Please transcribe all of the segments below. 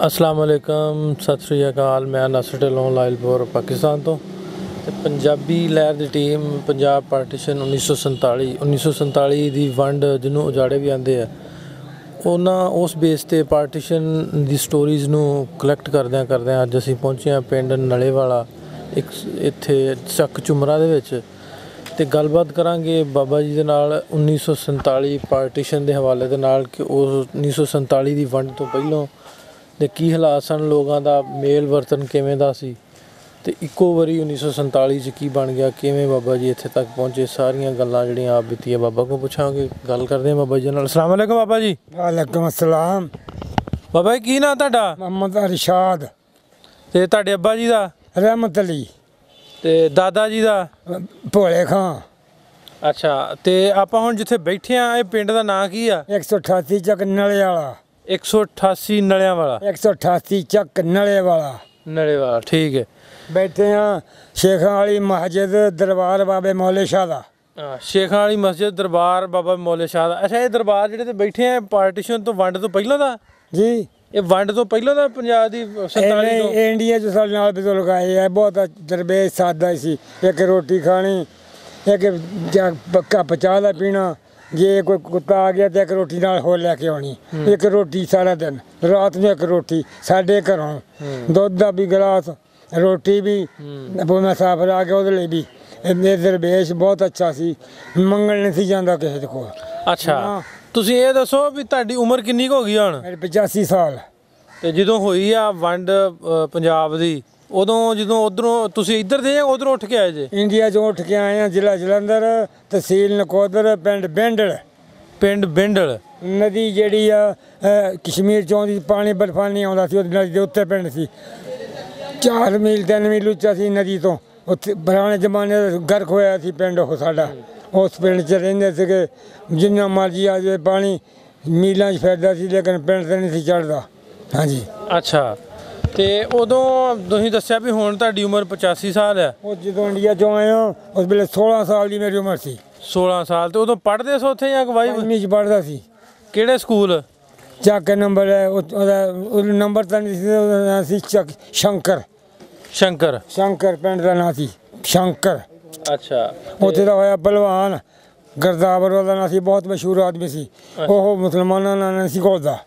अस्सलाम वालेकुम सत श्री अकाल। मैं नासिर ढिल्लों लाइलपुर पाकिस्तान तो पंजाबी लहर की टीम पंजाब पार्टीशन 1947 की वंड जिन्हों उजाड़े भी आते हैं उन्होंने उस बेस पर पार्टीशन की स्टोरीज़ नूं कलैक्ट करद्या अज असीं पहुंचे हैं पिंड नलेवाला एक इत्थे चक झुमरा दे विच ते गलबात करांगे बाबा जी दे नाल 1947 पार्टीशन के हवाले दे नाल कि उस 1947 की वंड तो पहलों ते की हालात सन लोगों का मेल वर्तन किवें दा सी ते इक्को वारी 1947 च की बन गया किवें बाबा जी इत्थे तक पहुँचे सारियां गल्लां जिहड़ियां आप बीतियां बाबा को पुछांगे। गल करदे हैं बाबा जी नाल। अस्सलाम वालेकुम बाबा जी। वालेकुम अस्सलाम। बाबा जी की नाम तुहाडा? मोहम्मद अरशाद। ते तुहाडे अब्बा जी दा? रहमत अली। ते दादा जी दा? भोले खां। अच्छा ते आपां हुण जिथे बैठे आ ये पिंड दा नाम की आ? 188 चक नले वाला। 188 नलियां वाला। 188 चक नले वाला। नले वाला ठीक है। बैठे हाँ शेखां वाली मस्जिद दरबार बाबे मौले शाह दा। शेखां वाली मस्जिद दरबार बाबा मौले शाह दा। अच्छा ये दरबार जिहड़े ते बैठे हैं पार्टीशन तो वंड तो पहलों दा जी? ये वंड तो पहलों दा पंजाब दी 47 तो इंडिया च साडे नाल बुजुर्ग आए है बहुत दरवेश सादा सी। एक रोटी खानी एक कप चाह दा पीना जे कोई कुत्ता आ गया तो एक रोटी नाल होर लैके आनी एक रोटी सारा दिन रात में एक रोटी साढ़े घरों दुध का भी गिलास रोटी भी मुसाफिर आ गया वो भी दरवेश बहुत अच्छा सी मंगल नहीं सी जाता किसी को। अच्छा तुसीं ये दसो भी तुहाडी उम्र किन्नी हो गई हुण? 85 साल। ते जदों होई आ वंड पंजाब दी उदों जदों उधरों तुसीं इधर दे जां उधरों उठ के आए जे? इंडिया चों उठ के आए हैं जिला जलंधर तहसील नकोदर पिंड बिंडल। पिंड बिंडल नदी जिहड़ी आ कश्मीर चों दी पानी बर्फानी आउंदा सी नदी दे उत्ते पिंड सी 4 मील 3 मील उच्चा सी नदी तो उत्थे पुराने जमाने गर्क होया सी पिंड ओह साडा उस पिंड च रहिंदे सीगे जिन्ना मर्जी आ जाए पानी मीलां च फिरदा सी लेकिन पिंड ते नहीं सी चढ़दा। हाँ जी। अच्छा ते उदों तुसीं दस्सिया भी हुण तुहाडी उम्र 85 साल है। ਉਹ ਜਦੋਂ ਇੰਡੀਆ ਚੋਂ ਆਏ ਹਾਂ ਉਸ ਵੇਲੇ 16 ਸਾਲ ਦੀ ਮੇਰੀ ਉਮਰ ਸੀ। 16 ਸਾਲ ਤੇ ਉਦੋਂ ਪੜ੍ਹਦੇ ਸੋ ਉੱਥੇ ਜਾਂ ਗਵਾਈ 5ਵੀਂ ਚ ਪੜ੍ਹਦਾ ਸੀ। ਕਿਹੜੇ ਸਕੂਲ? ਚੱਕ ਨੰਬਰ ਉਹਦਾ ਨੰਬਰ ਤਾਂ ਨਹੀਂ ਸੀ ਉਹਦਾ ਨਾਂ ਸੀ ਚੱਕ ਸ਼ੰਕਰ। ਸ਼ੰਕਰ ਪਿੰਡ ਦਾ ਨਾਂ ਸੀ ਸ਼ੰਕਰ। ਅੱਛਾ ਉੱਥੇ ਦਾ ਹੋਇਆ ਪਹਿਲਵਾਨ ਗਰਦਾਵਰ ਉਹਦਾ ਨਾਂ ਸੀ ਬਹੁਤ ਮਸ਼ਹੂਰ ਆਦਮੀ ਸੀ ਉਹ ਮੁਸਲਮਾਨਾਂ ਨਾਲ ਨਹੀਂ ਸੀ ਘੁਲਦਾ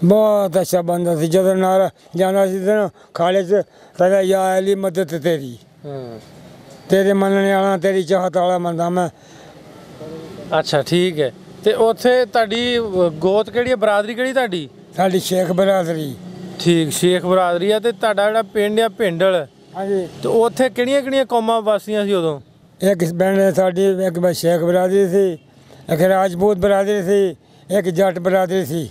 बहुत अच्छा बंदा सी। जदों नारा जाना सी ना खाले च कहता या अली मदद तेरी तेरे मनने वाला तेरी चाहत वाला बंदा मैं। अच्छा ठीक है ते उत्थे तुहाडी गोत किहड़ी बरादरी किहड़ी तुहाडी? साडी शेख बरादरी। ठीक शेख बरादरी है ते तुहाडा जिहड़ा पिंड आ पिंडल। हाँ जी। ते उत्थे किहड़ियां कौमां वासियां सी उदों? एक पिंड साडी एक शेख बरादरी सी एक राजपूत बरादरी सी एक जट बरादरी सी।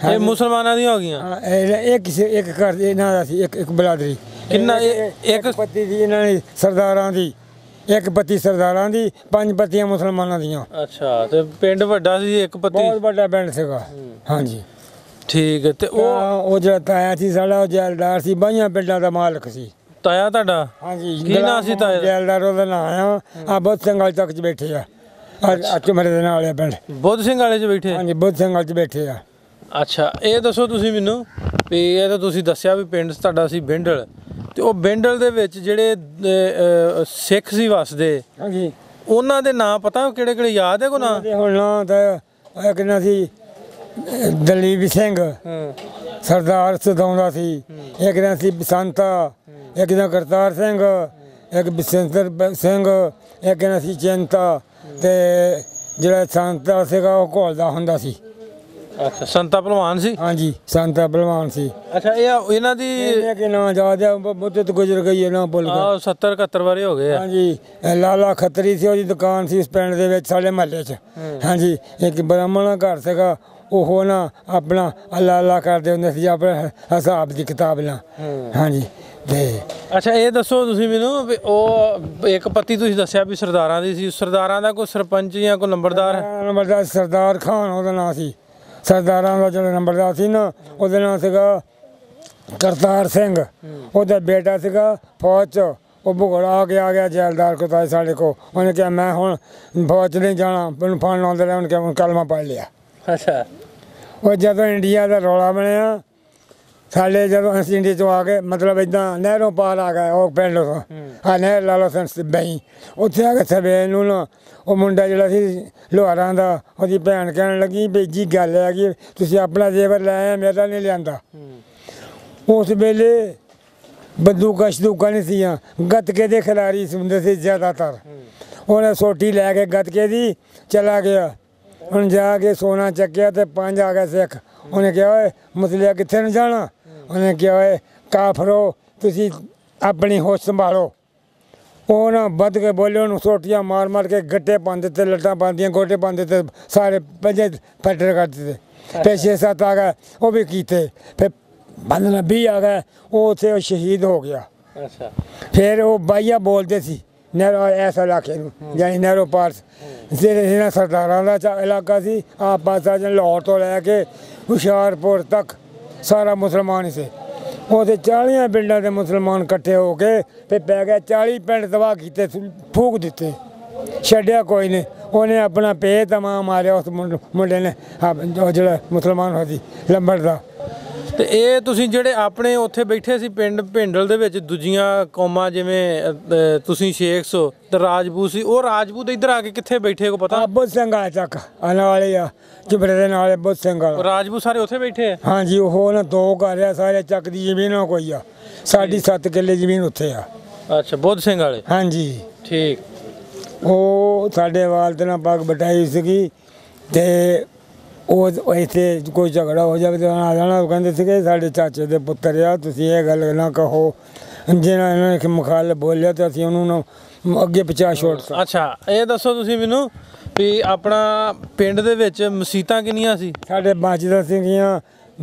ਇਹ ਮੁਸਲਮਾਨਾਂ ਦੀਆਂ ਹੋ ਗਈਆਂ? ਇੱਕ ਘਰ ਇਹਨਾਂ ਦਾ ਸੀ ਇੱਕ ਬਰਾਦਰੀ। ਕਿੰਨਾ ਇੱਕ ਪੱਤੀ ਸੀ ਇਹਨਾਂ ਦੀ ਸਰਦਾਰਾਂ ਦੀ ਇੱਕ ਪੱਤੀ ਸਰਦਾਰਾਂ ਦੀ 5 ਪੱਤੀਆਂ ਮੁਸਲਮਾਨਾਂ ਦੀਆਂ। ਅੱਛਾ ਤੇ ਪਿੰਡ ਵੱਡਾ ਸੀ ਇੱਕ ਪੱਤੀ? ਬਹੁਤ ਵੱਡਾ ਪਿੰਡ ਸੀਗਾ। ਹਾਂਜੀ ਠੀਕ ਹੈ ਤੇ ਉਹ ਜਿਹੜਾ ਤਾਇਆ ਸੀ ਸਾਡਾ ਉਹ ਜੈਲਦਾਰ ਸੀ 22 ਪਿੰਡਾਂ ਦਾ ਮਾਲਕ ਸੀ। ਤਾਇਆ ਤੁਹਾਡਾ? ਹਾਂਜੀ। ਕੀ ਨਾਂ ਸੀ ਤਾਇਆ? ਜੈਲਦਾਰ ਉਹਦਾ ਨਾਂ ਆ ਬੁੱਧ ਸਿੰਘ ਵਾਲੇ ਤੱਕ ਚ ਬੈਠੇ ਆ ਝੁਮਰੇ ਦੇ ਨਾਲ ਆ ਪਿੰਡ ਬੁੱਧ ਸਿੰਘ ਵਾਲੇ ਚ ਬੈਠੇ? ਹਾਂਜੀ ਬੁੱਧ ਸਿੰਘ ਵਾਲੇ ਚ ਬੈਠੇ ਆ। ਅੱਛਾ ਇਹ ਦੱਸੋ ਤੁਸੀਂ ਮੈਨੂੰ ਵੀ ਇਹ ਤਾਂ ਤੁਸੀਂ ਦੱਸਿਆ ਵੀ ਪਿੰਡ ਤੁਹਾਡਾ ਸੀ ਬਿੰਡਲ ਤੇ ਉਹ ਬਿੰਡਲ ਦੇ ਵਿੱਚ ਜਿਹੜੇ ਸਿੱਖ ਸੀ ਵਸਦੇ ਹਾਂਜੀ ਉਹਨਾਂ ਦੇ ਨਾਂ ਪਤਾ ਕਿਹੜੇ ਕਿਹੜੇ ਯਾਦ ਹੈ ਕੋ ਨਾਂ? ਹੁਣ ਨਾਂ ਤਾਂ ਇੱਕ ਨਾਂ ਸੀ ਦਲੀਪ ਸਿੰਘ ਸਰਦਾਰ ਸਦਾਉਂਦਾ ਸੀ ਇੱਕ ਨਾਂ ਸੀ ਬਸੰਤਾ ਇੱਕ ਨਾਂ ਕਰਤਾਰ ਸਿੰਘ ਇੱਕ ਬਸੰਤਰ ਸਿੰਘ ਇੱਕ ਨਾਂ ਸੀ ਚਿੰਤਾ ਤੇ ਜਿਹੜਾ ਸੰਤਾ ਸੀਗਾ ਉਹ ਘੋਲਦਾ ਹੁੰਦਾ ਸੀ। ਅੱਛਾ ਸੰਤਾ ਭਲਵਾਨ ਸੀ? ਹਾਂਜੀ ਸੰਤਾ ਭਲਵਾਨ ਸੀ। ਅੱਛਾ ਇਹ ਇਹਨਾਂ ਦੀ ਕਿ ਨਾਂ ਯਾਦ ਆ ਮੁੱਦਤ ਗੁਜ਼ਰ ਗਈ ਹੈ ਨਾ ਭੁੱਲ ਗਿਆ। 70 71 ਵਾਰੇ ਹੋ ਗਏ ਆ। ਹਾਂਜੀ ਲਾਲਾ ਖੱਤਰੀ ਸੀ ਉਹਦੀ ਦੁਕਾਨ ਸੀ ਉਸ ਪਿੰਡ ਦੇ ਵਿੱਚ ਸਾਡੇ ਮਹੱਲੇ 'ਚ। ਹਾਂਜੀ ਇੱਕ ਬ੍ਰਾਹਮਣ ਦਾ ਘਰ ਸੀਗਾ ਉਹ ਨਾ ਆਪਣਾ ਅੱਲਾ ਅੱਲਾ ਕਰਦੇ ਹੁੰਦੇ ਸੀ ਆਪਣੇ ਹਿਸਾਬ ਦੀ ਕਿਤਾਬ ਨਾਲ। ਹਾਂਜੀ ਤੇ ਅੱਛਾ ਇਹ ਦੱਸੋ ਤੁਸੀਂ ਮੈਨੂੰ ਵੀ ਉਹ ਇੱਕ ਪੱਤੀ ਤੁਸੀਂ ਦੱਸਿਆ ਵੀ ਸਰਦਾਰਾਂ ਦੀ ਸੀ ਸਰਦਾਰਾਂ ਦਾ ਕੋਈ ਸਰਪੰਚ ਜਾਂ ਕੋਈ ਨੰਬਰਦਾਰ? ਨੰਬਰਦਾਰ ਸਰਦਾਰ ਖਾਨ ਉਹਦਾ ਨਾਂ ਸੀ। ਸਰਦਾਰਾਂ ਦਾ ਜਿਹੜਾ ਨੰਬਰਦਾਰ ਸੀ ਨਾ ਉਹਦਾ ਨਾਂ ਸੀਗਾ ਕਰਤਾਰ ਸਿੰਘ। ਉਹਦਾ ਬੇਟਾ ਸੀਗਾ ਫੌਜ 'ਚ ਉਹ ਭੁਗੜਾ ਆ ਗਿਆ ਜੈਲਦਾਰ ਕੋਲ ਤਾਂ ਸਾਡੇ ਕੋਲ ਉਹਨੇ ਕਿਹਾ ਮੈਂ ਹੁਣ ਫੌਜ 'ਚ ਨਹੀਂ ਜਾਣਾ ਮੈਨੂੰ ਫੜ ਲਾਉਂਦੇ ਰਹੇ ਉਹਨੇ ਕਿਹਾ ਕਲਮਾ ਪੜ੍ਹ ਲਿਆ। ਅੱਛਾ ਉਹ ਜਦੋਂ ਇੰਡੀਆ ਦਾ ਰੌਲਾ ਬਣਿਆ ਸਾਡੇ ਜਦੋਂ ਅਸੀਂ ਇੰਡੀਆ ਤੋਂ ਆ ਗਏ ਮਤਲਬ ਇਦਾਂ ਨਹਿਰੋਂ ਪਾਰ ਆ ਗਏ ਉਹ ਪਿੰਡ ਤੋਂ ਆ ਨਹਿਰ ਲਾ ਲਓ ਸੰਸ ਬਈ ਉੱਥੇ ਆ ਕੇ ਸਵੇਰ ਨੂੰ ਨਾ ਉਹ ਮੁੰਡਾ ਜਿਹੜਾ ਸੀ ਲੋਹਾਰਾਂ ਦਾ ਉਹਦੀ ਭੈਣ ਕਹਿਣ ਲੱਗੀ ਵੀ ਜੀ ਗੱਲ ਹੈਗੀ ਤੁਸੀਂ ਆਪਣਾ ਜੇਵਰ ਲੈ ਆਏ ਮੇਰਾ ਨਹੀਂ ਲਿਆਂਦਾ ਉਸ ਵੇਲੇ ਬੰਦੂਕਾਂ ਨਹੀਂ ਸੀਆਂ ਗੱਤਕੇ ਦੇ ਖਿਡਾਰੀ ਹੁੰਦੇ ਸੀ ਜ਼ਿਆਦਾਤਰ ਉਹਨੇ ਸੋਟੀ ਲੈ ਕੇ ਗੱਤਕੇ ਦੀ ਚਲਾ ਗਿਆ ਹੁਣ ਜਾ ਕੇ ਸੋਨਾ ਚੱਕਿਆ ਤੇ 5 ਆ ਗਏ ਸਿੱਖ ਉਹਨੇ ਕਿਹਾ ਓਏ ਮੁਸਲਿਆ ਕਿੱਥੇ ਨੂੰ ਜਾਣਾ ਉਹਨੇ ਕਿਹਾ ਓਏ ਕਾਫਰੋ ਤੁਸੀਂ ਆਪਣੀ ਹੋਸ਼ ਸੰਭਾਲੋ ਉਹ ਨਾ ਵੱਧ ਕੇ ਬੋਲੇ ਉਹਨੂੰ ਸੋਟੀਆਂ ਮਾਰ ਕੇ ਗੱਟੇ ਪਾਉਂਦੇ ਤੇ ਲੱਟਾਂ ਪਾਉਂਦੀਆਂ ਗੋਟੇ ਪਾਉਂਦੇ ਤੇ ਸਾਰੇ ਪੰਜੇ ਫੈਟਰ ਕਰ ਦਿੱਤੇ ਫਿਰ 6-7 ਆ ਗਏ ਉਹ ਵੀ ਕੀਤੇ ਫਿਰ ਬੰਦਨਾ 20 ਆ ਗਏ ਉਹ ਉੱਥੇ ਉਹ ਸ਼ਹੀਦ ਹੋ ਗਿਆ ਅੱਛਾ ਫਿਰ ਉਹ ਬਾਈਆ ਬੋਲਦੇ ਸੀ ਨਹਿਰੋ ਐਸ ਇਲਾਕੇ ਨੂੰ ਜਾਨੀ ਨਹਿਰੋ ਪਾਰਸ ਜਿਹੜਾ ਸਰਦਾਰਾਂ ਦਾ ਇਲਾਕਾ ਸੀ ਆਹ ਪਾਸਾ ਲਾਹੌਰ ਤੋਂ ਲੈ ਕੇ ਹੁਸ਼ਿਆਰਪੁਰ ਤੱਕ ਸਾਰਾ ਮੁਸਲਮਾਨ ਹੀ ਸੀ ਉਹਦੇ 40 ਪਿੰਡਾਂ ਦੇ ਮੁਸਲਮਾਨ ਇਕੱਠੇ ਹੋ ਕੇ ਫਿਰ ਪੈ ਗਏ 40 ਪਿੰਡ ਤਬਾਹ ਕੀਤੇ ਫੂਕ ਦਿੱਤੇ ਛੱਡਿਆ ਕੋਈ ਨਹੀਂ ਉਹਨੇ ਆਪਣਾ ਪੇ ਤਮਾਮ ਮਾਰਿਆ ਉਸ ਮੁੰਡੇ ਨੇ ਉਹ ਜਿਹੜਾ ਮੁਸਲਮਾਨ ਹੋਦੀ ਲੰਬੜ ਦਾ ਤੇ ਇਹ ਤੁਸੀਂ ਜਿਹੜੇ ਆਪਣੇ ਉੱਥੇ ਬੈਠੇ ਸੀ ਪਿੰਡ ਭਿੰਡਲ ਦੇ ਵਿੱਚ ਦੂਜੀਆਂ ਕੌਮਾਂ ਜਿਵੇਂ ਤੁਸੀਂ ਸ਼ੇਖ ਸੋ ਤੇ ਰਾਜਪੂਤ ਸੀ ਉਹ ਰਾਜਪੂਤ ਇੱਧਰ ਆ ਕੇ ਕਿੱਥੇ ਬੈਠੇ ਕੋ ਪਤਾ ਬੁੱਧ ਸਿੰਘ ਆ ਚੱਕ ਆਣ ਵਾਲੇ ਆ ਚਿਬੜੇ ਦੇ ਨਾਲ ਬੁੱਧ ਸਿੰਘ ਵਾਲਾ ਰਾਜਪੂਤ ਸਾਰੇ ਉੱਥੇ ਬੈਠੇ ਆ ਹਾਂਜੀ ਉਹ ਨਾ 2 ਘਰ ਆ ਸਾਰੇ ਚੱਕ ਦੀ ਜ਼ਮੀਨ ਕੋਈ ਆ ਸਾਡੀ 7 ਕਿੱਲੇ ਜ਼ਮੀਨ ਉੱਥੇ ਆ ਅੱਛਾ ਬੁੱਧ ਸਿੰਘ ਵਾਲੇ ਹਾਂਜੀ ਠੀਕ ਉਹ ਸਾਡੇ ਵਾਲਦ ਨਾਲ ਪੱਗ ਬਟਾਈ ਸੀਗੀ ਤੇ ਉਹ ਇੱਥੇ ਕੋਈ ਝਗੜਾ ਹੋ ਜਾਵੇ ਤਾਂ ਆ ਜਾਣਾ ਉਹ ਕਹਿੰਦੇ ਸੀਗੇ ਸਾਡੇ ਚਾਚੇ ਦੇ ਪੁੱਤਰ ਆ ਤੁਸੀਂ ਇਹ ਗੱਲ ਨਾ ਕਹੋ ਜਿਹਨਾਂ ਇਹਨਾਂ ਨੇ ਮੁਖਾਲਫ ਬੋਲਿਆ ਤਾਂ ਅਸੀਂ ਉਹਨੂੰ ਅੱਗੇ ਪਿਛਾ ਛੋੜ ਸਕਦੇ। ਅੱਛਾ ਇਹ ਦੱਸੋ ਤੁਸੀਂ ਮੈਨੂੰ ਵੀ ਆਪਣਾ ਪਿੰਡ ਦੇ ਵਿੱਚ ਮਸੀਤਾਂ ਕਿੰਨੀਆਂ ਸੀ ਸਾਡੇ ਬਚਦਾ ਸੀਗੀਆਂ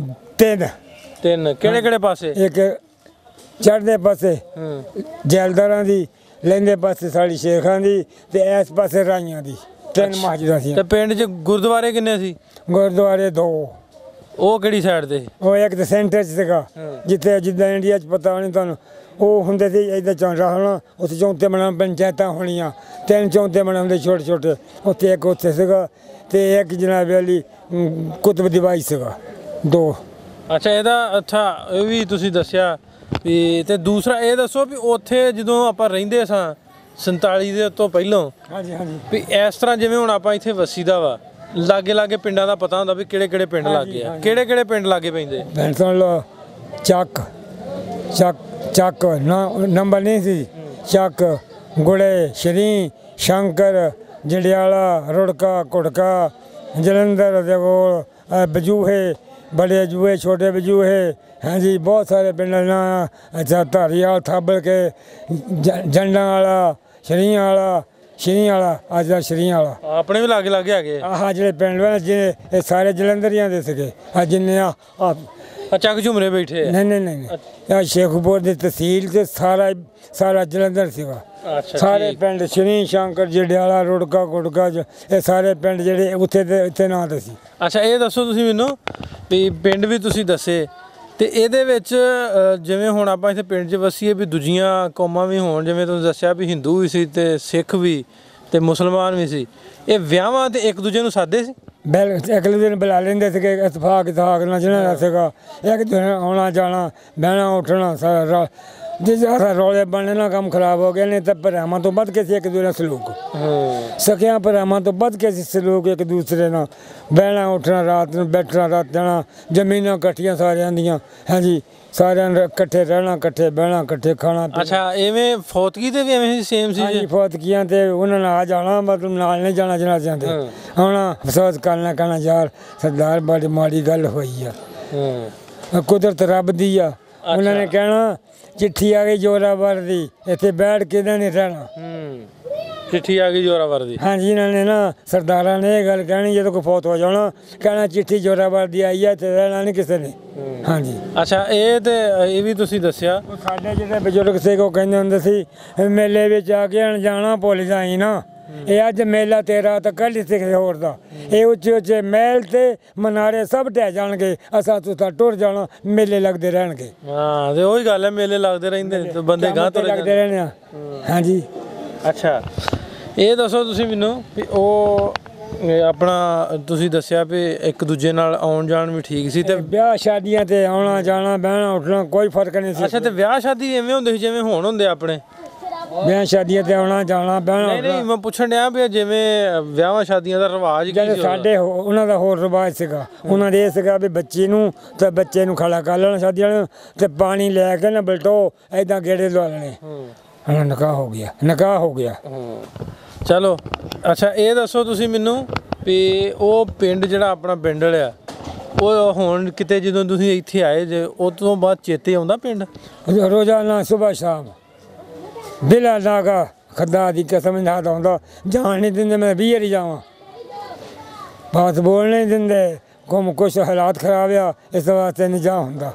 3 ਕਿਹੜੇ ਪਾਸੇ ਇੱਕ ਚੜ੍ਹਦੇ ਪਾਸੇ ਜੈਲਦਾਰਾਂ ਦੀ ਲੈਂਦੇ ਪਾਸੇ ਸਾਡੀ ਸ਼ੇਖਾਂ ਦੀ ਤੇ ਇਸ ਪਾਸੇ ਰਾਈਆਂ ਦੀ 3 ਮਸਜਿਦਾਂ ਸੀ ਤੇ ਪਿੰਡ 'ਚ ਗੁਰਦੁਆਰੇ ਕਿੰਨੇ ਸੀ ਗੁਰਦੁਆਰੇ 2 ਉਹ ਕਿਹੜੀ ਸਾਈਡ ਤੇ ਉਹ ਇੱਕ ਤਾਂ ਸੈਂਟਰ 'ਚ ਸੀਗਾ ਜਿੱਥੇ ਜਿੱਦਾਂ ਇੰਡੀਆ 'ਚ ਪਤਾ ਨਹੀਂ ਤੁਹਾਨੂੰ ਉਹ ਹੁੰਦੇ ਸੀ ਇੱਦਾਂ ਚੌਂਟਾ ਹੋਣਾ ਉੱਥੇ ਚੌਂਤੇ ਬਣਾ ਪੰਚਾਇਤਾਂ ਹੋਣੀਆਂ 3 ਚੌਂਤੇ ਬਣਾਉਂਦੇ ਛੋਟੇ ਉੱਥੇ ਇੱਕ ਉੱਥੇ ਸੀਗਾ ਤੇ ਇੱਕ ਜਨਾਬ ਵਾਲੀ ਕੁਤਬ ਦੀਵਾਈ ਸੀਗਾ 2 ਅੱਛਾ ਇਹਦਾ ਅੱਛਾ ਇਹ ਵੀ ਤੁਸੀਂ ਦੱਸਿਆ ਵੀ ਤੇ ਦੂਸਰਾ ਇਹ ਦੱਸੋ ਵੀ ਉੱਥੇ ਜਦੋਂ ਆਪਾਂ ਰਹਿੰਦੇ ਸਾਂ 47 ਦੇ ਤੋਂ ਪਹਿਲਾਂ ਹਾਂਜੀ ਵੀ ਇਸ ਤਰ੍ਹਾਂ ਜਿਵੇਂ ਹੁਣ ਆਪਾਂ ਇੱਥੇ ਵਸੀਦਾ ਵਾ ਲਾਗੇ ਪਿੰਡਾਂ ਦਾ ਪਤਾ ਹੁੰਦਾ ਵੀ ਕਿਹੜੇ ਪਿੰਡ ਲੱਗੇ ਆ ਕਿਹੜੇ ਪਿੰਡ ਲਾਗੇ ਪੈਂਦੇ ਭੈਣ ਸੁਣ ਲਓ ਚੱਕ ਨੰਬਰ ਨਹੀਂ ਸੀ ਚੱਕ ਗੁੜੇ ਸ਼ਰੀ ਸ਼ੰਕਰ ਜੰਡਿਆਲਾ ਰੁੜਕਾ ਘੁੜਕਾ ਜਲੰਧਰ ਦੇ ਕੋਲ ਬਜੂਹੇ ਬੜੇ ਜੂਹੇ ਛੋਟੇ ਬਜੂਹੇ ਹਾਂਜੀ ਬਹੁਤ ਸਾਰੇ ਪਿੰਡਾਂ ਨਾ ਅੱਛਾ ਧਾਰੀਵਾਲ ਥਾਬਲ ਕੇ ਜੰਡਾਂ ਵਾਲਾ ਸ਼ਰੀਆਂ ਵਾਲਾ ਅੱਜ ਦਾ ਸ਼ਰੀਆਂ ਵਾਲਾ ਆਪਣੇ ਵੀ ਲਾਗੇ ਹੈਗੇ ਆਹ ਜਿਹੜੇ ਪਿੰਡ ਵਾਲੇ ਜਿਹਨੇ ਇਹ ਸਾਰੇ ਜਲੰਧਰੀਆਂ ਦੇ ਸੀਗੇ ਆ ਜਿੰਨੇ ਆ ਚੱਕ ਝੁਮਰੇ ਬੈਠੇ ਨਹੀਂ ਆ ਸ਼ੇਖੂਪੁਰ ਦੀ ਤਹਿਸੀਲ ਤੇ ਸਾਰਾ ਜਲੰਧਰ ਸੀਗਾ ਸਾਰੇ ਪਿੰਡ ਸ਼ਰੀ ਸ਼ੰਕਰ ਜੰਡਿਆਲਾ ਰੁੜਕਾ ਗੁੜਕਾ ਇਹ ਸਾਰੇ ਪਿੰਡ ਜਿਹੜੇ ਉੱਥੇ ਨਾਂ ਤੇ ਸੀ। ਅੱਛਾ ਇਹ ਦੱਸੋ ਤੁਸੀਂ ਮੈਨੂੰ ਵੀ ਪਿੰਡ ਵੀ ਤੁਸੀਂ ਦੱਸੇ ਤੇ ਇਹਦੇ ਵਿੱਚ ਜਿਵੇਂ ਹੁਣ ਆਪਾਂ ਇੱਥੇ ਪਿੰਡ 'ਚ ਵਸੀਏ ਵੀ ਦੂਜੀਆਂ ਕੌਮਾਂ ਵੀ ਹੋਣ ਜਿਵੇਂ ਤੁਸੀਂ ਦੱਸਿਆ ਵੀ ਹਿੰਦੂ ਵੀ ਸੀ ਤੇ ਸਿੱਖ ਵੀ ਤੇ ਮੁਸਲਮਾਨ ਵੀ ਸੀ ਇਹ ਵਿਆਹਾਂ ਤੇ ਇੱਕ ਦੂਜੇ ਨੂੰ ਸਾਦੇ ਸੀ ਇੱਕ ਦੂਜੇ ਨੂੰ ਬੁਲਾ ਲੈਂਦੇ ਸੀਗੇ ਇਤਫਾਕ ਨਾਲ ਜਿਹਨਾਂ ਦਾ ਸੀਗਾ ਇੱਕ ਦੂਜੇ ਆਉਣਾ ਜਾਣਾ ਬਹਿਣਾ ਉੱਠਣਾ ਸਾਰਾ ਜੇ ਜ਼ਿਆਦਾ ਰੌਲੇ ਬਣਨੇ ਨਾਲ ਕੰਮ ਖਰਾਬ ਹੋ ਗਿਆ ਨਹੀਂ ਤਾਂ ਭਰਾਵਾਂ ਤੋਂ ਵੱਧ ਕੇ ਸੀ ਇੱਕ ਦੂਜੇ ਨਾਲ ਸਲੂਕ ਸਕਿਆਂ ਭਰਾਵਾਂ ਤੋਂ ਵੱਧ ਕੇ ਸੀ ਸਲੂਕ ਇੱਕ ਦੂਸਰੇ ਨਾਲ ਬਹਿਣਾ ਉੱਠਣਾ ਰਾਤ ਨੂੰ ਬੈਠਣਾ ਰਾਤ ਜਾਣਾ ਜ਼ਮੀਨਾਂ ਇਕੱਠੀਆਂ ਸਾਰਿਆਂ ਦੀਆਂ ਹਾਂਜੀ ਸਾਰਿਆਂ ਨੇ ਇਕੱਠੇ ਰਹਿਣਾ ਇਕੱਠੇ ਬਹਿਣਾ ਇਕੱਠੇ ਖਾਣਾ। ਅੱਛਾ ਐਵੇਂ ਫੌਤਗੀ ਤੇ ਵੀ ਐਵੇਂ ਸੇਮ ਸੀ ਜੀ ਫੌਤਗੀਆਂ ਤੇ ਉਹਨਾਂ ਨਾਲ ਆ ਜਾਣਾ ਮਤਲਬ ਨਾਲ ਨਹੀਂ ਜਾਣਾ ਜਨਾਜ਼ਿਆਂ ਤੇ ਆਉਣਾ ਅਫਸੋਸ ਕਰਨਾ ਕਹਿਣਾ ਯਾਰ ਸਰਦਾਰ ਬੜੀ ਮਾੜੀ ਗੱਲ ਹੋਈ ਆ ਕੁਦਰਤ ਰੱਬ ਦੀ ਆ ਉਹਨਾਂ ਨੇ ਕਹਿਣਾ ਚਿੱਠੀ ਆ ਗਈ ਜ਼ੋਰਾਵਰ ਦੀ ਇੱਥੇ ਬੈਠ ਕੇ ਇਹਨਾਂ ਨੇ ਰਹਿਣਾ ਚਿੱਠੀ ਆ ਗਈ ਜ਼ੋਰਾਵਰ ਦੀ ਹਾਂਜੀ ਇਹਨਾਂ ਨੇ ਨਾ ਸਰਦਾਰਾਂ ਨੇ ਇਹ ਗੱਲ ਕਹਿਣੀ ਜਦੋਂ ਕੋਈ ਫੌਤ ਹੋ ਜਾਣਾ ਕਹਿਣਾ ਚਿੱਠੀ ਜ਼ੋਰਾਵਰ ਦੀ ਆਈ ਹੈ ਤੇ ਰਹਿਣਾ ਨਹੀਂ ਕਿਸੇ ਨੇ ਹਾਂਜੀ। ਅੱਛਾ ਇਹ ਤੇ ਇਹ ਵੀ ਤੁਸੀਂ ਦੱਸਿਆ ਸਾਡੇ ਜਿਹੜੇ ਬਜ਼ੁਰਗ ਸੀ ਉਹ ਕਹਿੰਦੇ ਹੁੰਦੇ ਸੀ ਮੇਲੇ ਵਿੱਚ ਆ ਕੇ ਅਣਜਾਣਾ ਭੁੱਲ ਜਾਈ ਨਾ ਇਹ ਅੱਜ ਮੇਲਾ ਤੇਰਾ ਤਾਂ ਕੱਲ੍ਹ ਹੀ ਕਿਸੇ ਹੋਰ ਦਾ ਇਹ ਉੱਚੇ ਮਹਿਲ ਤੇ ਮਨਾਰੇ ਸਭ ਢਹਿ ਜਾਣਗੇ ਅਸਾਂ ਤੁਸੀਂ ਟੁਰ ਜਾਣਾ ਮੇਲੇ ਲੱਗਦੇ ਰਹਿਣਗੇ। ਹਾਂ ਤੇ ਉਹੀ ਗੱਲ ਹੈ ਮੇਲੇ ਲੱਗਦੇ ਰਹਿੰਦੇ ਤੇ ਬੰਦੇ ਗਾਂ ਤੋਂ ਲੱਗਦੇ ਰਹਿਣੇ ਆ ਹਾਂਜੀ। ਅੱਛਾ ਇਹ ਦੱਸੋ ਤੁਸੀਂ ਮੈਨੂੰ ਵੀ ਉਹ ਇਹ ਆਪਣਾ ਤੁਸੀਂ ਦੱਸਿਆ ਵੀ ਇੱਕ ਦੂਜੇ ਨਾਲ ਆਉਣ ਜਾਣ ਵੀ ਠੀਕ ਸੀ ਤੇ ਵਿਆਹ ਸ਼ਾਦੀਆਂ ਤੇ ਆਉਣਾ ਜਾਣਾ ਬਹਿਣਾ ਉੱਠਣਾ ਕੋਈ ਫਰਕ ਨਹੀਂ ਸੀ। ਅੱਛਾ ਤੇ ਵਿਆਹ ਸ਼ਾਦੀ ਐਵੇਂ ਹੁੰਦੇ ਸੀ ਜਿਵੇਂ ਹੁਣ ਹੁੰਦੇ ਆਪਣੇ? ਵਿਆਹ ਸ਼ਾਦੀਆਂ ਤੇ ਆਉਣਾ ਜਾਣਾ ਬਹਿਣਾ ਨਹੀਂ ਨਹੀਂ ਮੈਂ ਪੁੱਛਣ ਡਿਆ ਵੀ ਜਿਵੇਂ ਵਿਆਹਾਂ ਸ਼ਾਦੀਆਂ ਦਾ ਰਿਵਾਜ ਕੀ ਜਿਹੜੇ ਸੀ ਸਾਡੇ ਉਹਨਾਂ ਦਾ ਹੋਰ ਰਿਵਾਜ ਸੀਗਾ। ਉਹਨਾਂ ਦੇ ਇਹ ਸੀਗਾ ਵੀ ਬੱਚੀ ਨੂੰ ਤੇ ਬੱਚੇ ਨੂੰ ਖੜਾ ਕਰ ਲੈਣਾ ਸ਼ਾਦੀਆਂ ਨੂੰ ਤੇ ਪਾਣੀ ਲੈ ਕੇ ਨਾ ਬਲਟੋ ਐਦਾਂ ਗੇੜੇ ਲਵਾ ਲੈਣੇ। ਹਾਂ ਨਿਕਾਹ ਹੋ ਗਿਆ, ਨਿਕਾਹ ਹੋ ਗਿਆ। ਚਲੋ ਅੱਛਾ ਇਹ ਦੱਸੋ ਤੁਸੀਂ ਮੈਨੂੰ ਵੀ ਉਹ ਪਿੰਡ ਜਿਹੜਾ ਆਪਣਾ ਪਿੰਡਲ ਆ ਉਹ ਹੁਣ ਕਿਤੇ ਜਦੋਂ ਤੁਸੀਂ ਇੱਥੇ ਆਏ ਜੇ ਉਹ ਤੋਂ ਬਾਅਦ ਚੇਤੇ ਆਉਂਦਾ ਪਿੰਡ? ਰੋਜ਼ਾਨਾ ਸਵੇਰ ਸ਼ਾਮ ਬਿਲਾ ਲਾਗਾ ਖੁਦਾ ਦੀ ਕਸਮ ਨਾਲ ਆਉਂਦਾ। ਜਾਣ ਨਹੀਂ ਦਿੰਦੇ, ਮੈਂ 20 ਵਾਰੀ ਜਾਵਾਂ, ਬਾਤ ਬੋਲ ਨਹੀਂ ਦਿੰਦੇ। ਕੁਛ ਹਾਲਾਤ ਖਰਾਬ ਆ ਇਸ ਵਾਸਤੇ ਨਹੀਂ ਜਾ ਹੁੰਦਾ।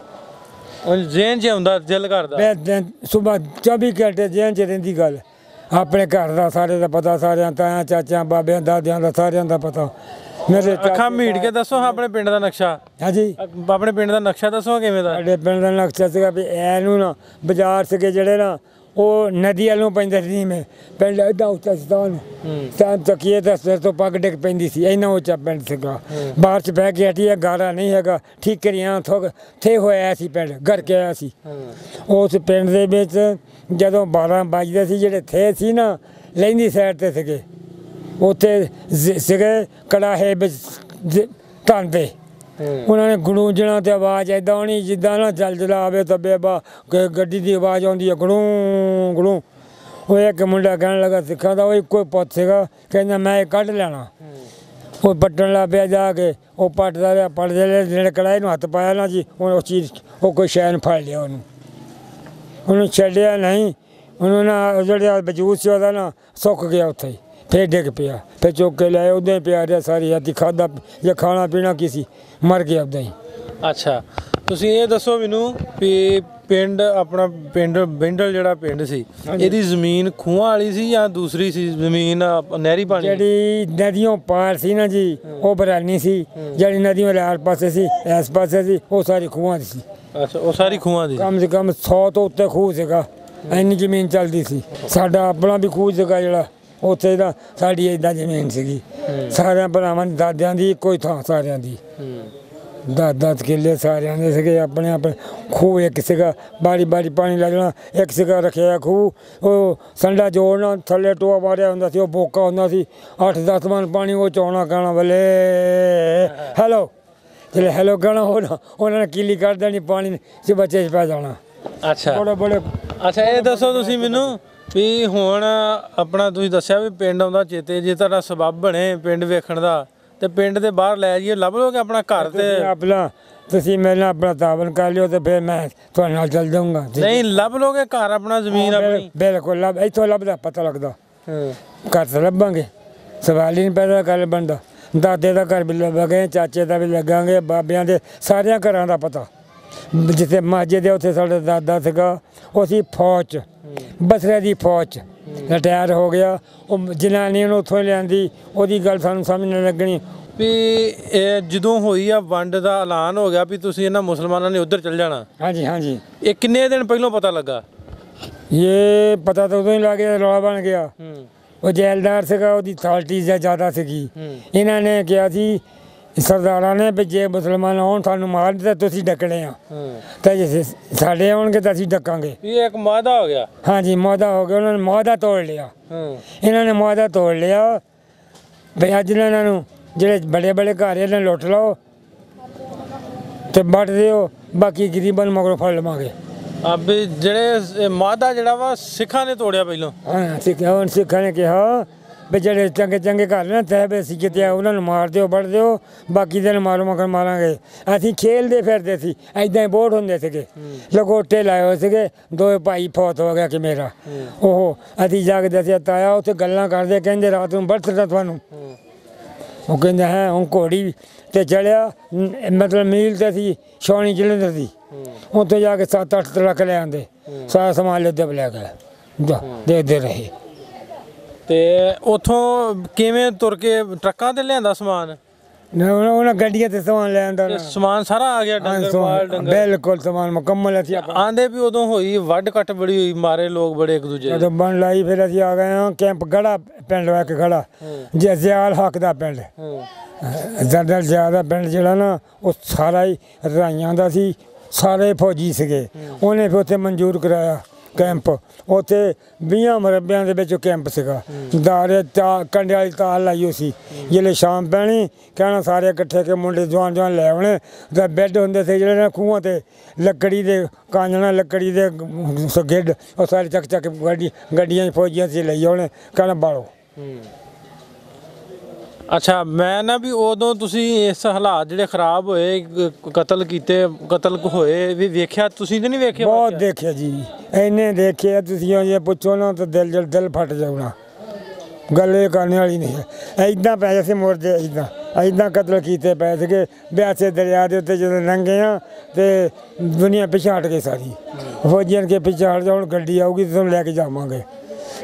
ਉਹ ਜ਼ਹਿਨ 'ਚ ਆਉਂਦਾ, ਦਿਲ ਕਰਦਾ। ਮੈਂ ਸਵੇਰ 24 ਘੰਟੇ ਜ਼ਹਿਨ 'ਚ ਰਹਿੰਦੀ ਗੱਲ। ਆਪਣੇ ਘਰ ਦਾ ਸਾਰੇ ਦਾ ਪਤਾ, ਸਾਰਿਆਂ ਤਾਇਆਂ ਚਾਚਿਆਂ ਬਾਬਿਆਂ ਦਾਦਿਆਂ ਦਾ ਸਾਰਿਆਂ ਦਾ ਪਤਾ। ਮੇਰੇ ਅੱਖਾਂ ਮੀਟ ਕੇ ਦੱਸੋ ਆਪਣੇ ਪਿੰਡ ਦਾ ਨਕਸ਼ਾ। ਹਾਂਜੀ ਆਪਣੇ ਪਿੰਡ ਦਾ ਨਕਸ਼ਾ ਦੱਸੋ ਕਿਵੇਂ ਦਾ? ਸਾਡੇ ਪਿੰਡ ਦਾ ਨਕਸ਼ਾ ਸੀਗਾ ਵੀ ਐਨੂੰ ਨਾ ਬਾਜ਼ਾਰ ਸੀਗੇ ਜਿਹੜੇ ਨਾ ਉਹ ਨਦੀ ਵੱਲੋਂ ਪੈਂਦੇ ਸੀ। ਮੈਂ ਪਿੰਡ ਇੱਦਾਂ ਉੱਚਾ ਸੀ ਤਾਂ ਤੱਕੀਏ ਤਾਂ ਸਿਰ ਤੋਂ ਪੱਗ ਡਿੱਗ ਪੈਂਦੀ ਸੀ, ਇੰਨਾ ਉੱਚਾ ਪਿੰਡ ਸੀਗਾ। ਬਾਹਰ 'ਚ ਬਹਿ ਕੇ ਹਟੀ ਗਾਰਾ ਨਹੀਂ ਹੈਗਾ, ਠੀਕਰੀਆਂ ਥੇ ਹੋਇਆ ਸੀ ਪਿੰਡ ਗਰ ਕੇ ਆਇਆ ਸੀ। ਉਸ ਪਿੰਡ ਦੇ ਵਿੱਚ ਜਦੋਂ 12 ਵੱਜਦੇ ਸੀ ਜਿਹੜੇ ਥੇ ਸੀ ਨਾ ਲਹਿੰਦੀ ਸਾਈਡ 'ਤੇ ਸੀਗੇ, ਉੱਥੇ ਸੀਗੇ ਕੜਾਹੇ ਵਿੱਚ ਧਾਂਦੇ। ਉਹਨਾਂ ਨੇ ਗੜੂੰਜਣਾ ਤੇ ਆਵਾਜ਼ ਐਦਾਂ ਆਉਣੀ ਜਿੱਦਾਂ ਨਾ ਜਲਜਲਾ ਆਵੇ ਤਾਂ ਬੇਬਾ ਗੱਡੀ ਦੀ ਆਵਾਜ਼ ਆਉਂਦੀ ਹੈ ਗੜੂੰ ਗੜੂੰ। ਉਹ ਇੱਕ ਮੁੰਡਾ ਕਹਿਣ ਲੱਗਾ ਸਿੱਖਾਂ ਦਾ, ਉਹ ਇੱਕੋ ਪੁੱਤ ਸੀਗਾ, ਕਹਿੰਦਾ ਮੈਂ ਇਹ ਕੱਢ ਲੈਣਾ। ਉਹ ਪੱਟਣ ਲੱਗ ਪਿਆ ਜਾ ਕੇ, ਉਹ ਪੱਟਦਾ ਰਿਹਾ ਪੱਟਦੇ ਰਹੇ ਜਿਹੜੇ ਕੜਾਹੇ ਨੂੰ ਹੱਥ ਪਾਇਆ ਨਾ ਜੀ ਉਹ ਚੀਜ਼ ਉਹ ਕੋਈ ਸ਼ੈਨ ਫੜ ਲਿਆ, ਉਹਨੂੰ ਛੱਡਿਆ ਨਹੀਂ। ਉਹਨੂੰ ਨਾ ਜਿਹੜਾ ਵਜੂਦ ਸੀ ਉਹਦਾ ਨਾ ਸੁੱਕ ਗਿਆ ਉੱਥੇ ਹੀ, ਫਿਰ ਡਿੱਗ ਪਿਆ। ਫਿਰ ਚੁੱਕ ਕੇ ਲਿਆਏ, ਉੱਦਾਂ ਹੀ ਪਿਆ ਰਿਹਾ ਸਾਰੀ ਰਾਤੀ। ਖਾਧਾ ਜਾਂ ਖਾਣਾ ਪੀਣਾ ਕੀ ਸੀ, ਮਰ ਗਿਆ ਉੱਦਾਂ ਹੀ। ਅੱਛਾ ਤੁਸੀਂ ਇਹ ਦੱਸੋ ਮੈਨੂੰ ਵੀ ਪਿੰਡ ਆਪਣਾ ਪਿੰਡ ਬਿੰਡਲ ਜਿਹੜਾ ਪਿੰਡ ਸੀ ਇਹਦੀ ਜ਼ਮੀਨ ਖੂਹਾਂ ਵਾਲੀ ਸੀ ਜਾਂ ਦੂਸਰੀ ਸੀ ਜ਼ਮੀਨ ਨਹਿਰੀ ਪਾਣੀ? ਜਿਹੜੀ ਨਦੀਆਂ ਪਾਰ ਸੀ ਨਾ ਜੀ ਉਹ ਬਰਾਨੀ ਸੀ। ਜਿਹੜੀ ਨਦੀਆਂ ਲਾਰ ਪਾਸੇ ਸੀ ਇਸ ਪਾਸੇ ਸੀ ਉਹ ਸਾਰੀ ਖੂਹਾਂ ਦੀ ਸੀ। ਅੱਛਾ ਉਹ ਸਾਰੀ ਖੂਹਾਂ ਦੀ? ਕਮ ਸੇ ਕਮ 100 ਤੋਂ ਉੱਤੇ ਖੂਹ ਸੀਗਾ, ਇੰਨੀ ਜ਼ਮੀਨ ਚੱਲਦੀ ਸੀ। ਸਾਡਾ ਆਪਣਾ ਵੀ ਖੂਹ ਸੀਗਾ ਜਿਹੜਾ ਉੱਥੇ ਦਾ, ਸਾਡੀ ਇੱਦਾਂ ਜ਼ਮੀਨ ਸੀਗੀ। ਸਾਰਿਆਂ ਭਰਾਵਾਂ ਦਾਦਿਆਂ ਦੀ ਇੱਕੋ ਹੀ ਥਾਂ, ਸਾਰਿਆਂ ਦੀ 10-10 ਕਿੱਲੇ ਸਾਰਿਆਂ ਦੇ ਸੀਗੇ ਆਪਣੇ ਆਪਣੇ। ਖੂਹ ਇੱਕ ਸੀਗਾ, ਬਾਰੀ ਬਾਰੀ ਪਾਣੀ ਲੱਗਣਾ। ਇੱਕ ਸੀਗਾ ਰੱਖਿਆ ਖੂਹ, ਉਹ ਸੰਡਾ ਜੋੜਨਾ, ਥੱਲੇ ਟੋਆ ਮਾਰਿਆ ਹੁੰਦਾ ਸੀ, ਉਹ ਬੋਕਾ ਹੁੰਦਾ ਸੀ। 8-10 ਮਣ ਪਾਣੀ ਉਹ ਚੋਣਾ ਕਹਿਣਾ ਬੱਲੇ ਹੈਲੋ, ਜਿਹੜੇ ਹੈਲੋ ਕਹਿਣਾ ਉਹਨਾਂ ਨੇ ਕੀਲੀ ਕਰ ਦੇਣੀ, ਪਾਣੀ 'ਚ ਬੱਚੇ 'ਚ ਪੈ ਜਾਣਾ। ਅੱਛਾ ਬੜੇ ਬੜੇ। ਅੱਛਾ ਇਹ ਦੱਸੋ ਤੁਸੀਂ ਮੈਨੂੰ ਵੀ ਹੁਣ ਆਪਣਾ ਤੁਸੀਂ ਦੱਸਿਆ ਵੀ ਪਿੰਡ ਆਉਂਦਾ ਚੇਤੇ, ਜੇ ਤੁਹਾਡਾ ਸਬੱਬ ਬਣੇ ਪਿੰਡ ਵੇਖਣ ਦਾ ਤੇ ਪਿੰਡ ਦੇ ਬਾਹਰ ਲੈ ਜਾਈਏ, ਲੱਭ ਲੋਗੇ ਆਪਣਾ ਘਰ? ਤੇ ਆਪਣਾ ਤੁਸੀਂ ਮੇਰੇ ਨਾਲ ਆਪਣਾ ਤਾਵਨ ਕਰ ਲਿਓ ਤੇ ਫਿਰ ਮੈਂ ਤੁਹਾਡੇ ਨਾਲ ਚੱਲ ਜਾਊਂਗਾ। ਨਹੀਂ ਲੱਭ ਲੋਗੇ ਘਰ ਆਪਣਾ, ਜ਼ਮੀਨ ਆਪਣੀ? ਬਿਲਕੁਲ ਲੱਭ, ਇੱਥੋਂ ਲੱਭਦਾ ਪਤਾ ਲੱਗਦਾ। ਘਰ ਤਾਂ ਲੱਭਾਂਗੇ, ਸਵਾਲ ਹੀ ਨਹੀਂ ਪੈਦਾ ਕਰ ਬਣਦਾ। ਦਾਦੇ ਦਾ ਘਰ ਵੀ ਲੱਭਾਂਗੇ, ਚਾਚੇ ਦਾ ਵੀ ਲੱਗਾਂਗੇ, ਬਾਬਿਆਂ ਦੇ ਸਾਰਿਆਂ ਘਰਾਂ ਦਾ ਪਤਾ। ਜਿੱਥੇ ਮਾਝੇ ਦੇ ਉੱਥੇ ਸਾਡਾ ਦਾਦਾ ਸੀਗਾ, ਉਹ ਸੀ ਫੌਜ 'ਚ, ਬਸਰੇ ਦੀ ਫੌਜ 'ਚ ਰਿਟਾਇਰ ਹੋ ਗਿਆ। ਉਹ ਜਨਾਨੀ ਨੂੰ ਉੱਥੋਂ ਲਿਆਂਦੀ, ਉਹਦੀ ਗੱਲ ਸਾਨੂੰ ਸਮਝ ਨਹੀਂ ਲੱਗਣੀ ਵੀ ਇਹ ਜਦੋਂ ਹੋਈ ਆ ਵੰਡ ਦਾ ਐਲਾਨ ਹੋ ਗਿਆ ਵੀ ਤੁਸੀਂ ਇਹਨਾਂ ਮੁਸਲਮਾਨਾਂ ਨੇ ਉੱਧਰ ਚੱਲ ਜਾਣਾ। ਹਾਂਜੀ ਹਾਂਜੀ। ਇਹ ਕਿੰਨੇ ਦਿਨ ਪਹਿਲਾਂ ਪਤਾ ਲੱਗਾ? ਇਹ ਪਤਾ ਤਾਂ ਉਦੋਂ ਹੀ ਲੱਗ ਗਿਆ, ਰੌਲਾ ਬਣ ਗਿਆ। ਉਹ ਜੈਲਦਾਰ ਸੀਗਾ, ਉਹਦੀ ਅਥਾਰਟੀ ਜ਼ਿਆਦਾ ਸੀਗੀ। ਇਹਨਾਂ ਨੇ ਕਿਹਾ ਸੀ ਸਰਦਾਰਾਂ ਨੇ ਵੀ ਜੇ ਮੁਸਲਮਾਨ ਆਉਣ ਸਾਨੂੰ ਮਾਰ ਦਿੱਤਾ ਤੁਸੀਂ ਡੱਕਣੇ ਆ, ਤਾਂ ਜੇ ਸਾਡੇ ਆਉਣਗੇ ਤਾਂ ਅਸੀਂ ਡੱਕਾਂਗੇ। ਇਹ ਇੱਕ ਮਾਦਾ ਹੋ ਗਿਆ? ਹਾਂਜੀ ਮਾਦਾ ਹੋ ਗਿਆ। ਉਹਨਾਂ ਨੇ ਮਾਦਾ ਤੋੜ ਲਿਆ। ਇਹਨਾਂ ਨੇ ਮਾਦਾ ਤੋੜ ਲਿਆ ਵੀ ਅੱਜ ਇਹਨਾਂ ਨੂੰ ਜਿਹੜੇ ਬੜੇ ਬੜੇ ਘਰ ਇਹਨਾਂ ਲੁੱਟ ਲਓ ਤੇ ਵੱਢ ਦਿਓ, ਬਾਕੀ ਗਰੀਬਾਂ ਨੂੰ ਮਗਰੋਂ ਫੜ ਲਵਾਂਗੇ। ਵੀ ਜਿਹੜੇ ਮਾਦਾ ਜਿਹੜਾ ਵਾ ਸਿੱਖਾਂ ਨੇ ਤੋੜਿਆ ਪਹਿਲਾਂ? ਹਾਂ ਸਿੱਖਾਂ ਨੇ ਕਿਹਾ ਵੀ ਜਿਹੜੇ ਚੰਗੇ ਚੰਗੇ ਘਰ ਨੇ ਤਹਿ ਅਸੀਂ ਕਿਤੇ ਉਹਨਾਂ ਨੂੰ ਮਾਰ ਦਿਓ, ਵੱਢ ਦਿਓ, ਬਾਕੀ ਦਿਨ ਮਾਰੋ ਮਗਰ ਮਾਰਾਂਗੇ। ਅਸੀਂ ਖੇਲਦੇ ਫਿਰਦੇ ਸੀ, ਐਦਾਂ ਹੀ ਬੋਟ ਹੁੰਦੇ ਸੀਗੇ, ਲਗੋਟੇ ਲਾਏ ਹੋਏ ਸੀਗੇ। 2 ਭਾਈ ਫੌਤ ਹੋ ਗਿਆ ਕਿ ਮੇਰਾ, ਉਹ ਅਸੀਂ ਜਾਗਦੇ ਸੀ ਤਾਇਆ ਉੱਥੇ ਗੱਲਾਂ ਕਰਦੇ, ਕਹਿੰਦੇ ਰਾਤ ਨੂੰ ਵਰਤਦਾ ਤੁਹਾਨੂੰ। ਉਹ ਕਹਿੰਦਾ ਹੈ ਹੁਣ ਘੋੜੀ ਤੇ ਚੜਿਆ, ਮਤਲਬ ਮੀਲ ਤੇ ਸੀ ਛਾਉਣੀ ਜਲੰਧਰ ਸੀ, ਉੱਥੇ ਜਾ ਕੇ 7-8 ਟਰੱਕ ਲੈ ਆਂਦੇ, ਸਾਰਾ ਸਮਾਨ ਲੱਦੇ ਲੈ ਗਏ, ਦੇ ਰਹੇ। ਤੇ ਉਥੋਂ ਕਿਵੇਂ ਤੁਰ ਕੇ ਟਰੱਕਾਂ ਤੇ ਲਿਆਂਦਾ ਸਮਾਨ? ਉਹਨਾਂ ਗੱਡੀਆਂ ਤੇ ਸਮਾਨ ਲੈ ਆਂਦਾ ਤੇ ਸਮਾਨ ਸਾਰਾ ਆ ਗਿਆ, ਡੰਗਰ ਮਾਲ ਡੰਗਰ ਬਿਲਕੁਲ ਸਮਾਨ ਮੁਕੰਮਲ ਅਸੀਂ ਆਂਦੇ ਵੀ ਉਦੋਂ ਹੋਈ ਵੱਢ ਕੱਟ ਬੜੀ ਹੋਈ, ਮਾਰੇ ਲੋਕ ਬੜੇ ਇੱਕ ਦੂਜੇ ਜਦੋਂ ਬਣ ਲਾਈ ਫਿਰ ਅਸੀਂ ਆ ਗਏ ਹਾਂ ਕੈਂਪ ਗੜਾ ਪਿੰਡ ਵਾ ਕੇ ਖੜਾ ਜਸਿਆਲ ਹੱਕ ਦਾ ਪਿੰਡ ਜ਼ਰਦਲ ਜ਼ਿਆਦਾ ਪਿੰਡ ਜਿਹੜਾ ਨਾ ਉਹ ਸਾਰਾ ਹੀ ਰਾਈਆਂ ਦਾ ਸੀ, ਸਾਰੇ ਫੌਜੀ ਸੀਗੇ। ਉਹਨੇ ਫਿਰ ਉੱਥੇ ਮਨਜ਼ੂਰ ਕਰਾਇਆ ਕੈਂਪ, ਉੱਥੇ 20 ਮਰਬਿਆਂ ਦੇ ਵਿੱਚ ਕੈਂਪ ਸੀਗਾ। ਦਾਰੇ ਕੰਡੇ ਵਾਲੀ ਤਾਲ ਲਾਈ ਹੋਈ ਸੀ, ਜਿਹੜੇ ਸ਼ਾਮ ਪੈਣੀ ਕਹਿਣਾ ਸਾਰੇ ਇਕੱਠੇ ਕੇ ਮੁੰਡੇ ਜਵਾਨ ਜਵਾਨ ਲੈ ਆਉਣੇ ਤਾਂ ਬੈੱਡ ਹੁੰਦੇ ਸੀ ਜਿਹੜੇ ਨਾ ਖੂਹਾਂ ਤੇ ਲੱਕੜੀ ਦੇ ਕਾਂਜਣਾ ਲੱਕੜੀ ਦੇ ਗਿੱਡ ਉਹ ਸਾਰੇ ਚੱਕ ਚੱਕ ਗੱਡੀਆਂ ਫੌਜੀਆਂ 'ਚ ਲਈ ਆਉਣੇ ਕਹਿਣਾ ਬਾਲੋ। ਅੱਛਾ, ਮੈਂ ਨਾ ਵੀ ਉਦੋਂ ਤੁਸੀਂ ਇਸ ਹਾਲਾਤ ਜਿਹੜੇ ਖਰਾਬ ਹੋਏ, ਕਤਲ ਕੀਤੇ, ਕਤਲ ਹੋਏ ਵੀ ਵੇਖਿਆ ਤੁਸੀਂ ਤੇ ਨਹੀਂ ਵੇਖਿਆ? ਬਹੁਤ ਦੇਖਿਆ ਜੀ, ਇੰਨੇ ਦੇਖਿਆ ਤੁਸੀਂ ਜੇ ਪੁੱਛੋ ਨਾ ਤਾਂ ਦਿਲ ਫਟ ਜਾਊਗਾ। ਗੱਲ ਇਹ ਕਰਨ ਵਾਲੀ ਨਹੀਂ ਹੈ। ਇੱਦਾਂ ਪੈ ਸੀ ਮੁਰਦੇ, ਇੱਦਾਂ ਕਤਲ ਕੀਤੇ ਪਏ ਸੀਗੇ ਬਿਆਸੇ ਦਰਿਆ ਦੇ ਉੱਤੇ। ਜਦੋਂ ਲੰਘੇ ਆ ਤੇ ਦੁਨੀਆ ਪਿੱਛੇ ਹਟ ਗਈ ਸਾਰੀ, ਫੌਜੀਆਂ ਕੇ ਪਿੱਛੇ ਹਟ ਜਾ, ਹੁਣ ਗੱਡੀ ਆਊਗੀ ਤੇ ਤੁਹਾਨੂੰ ਲੈ ਕੇ ਜਾਵਾਂਗੇ।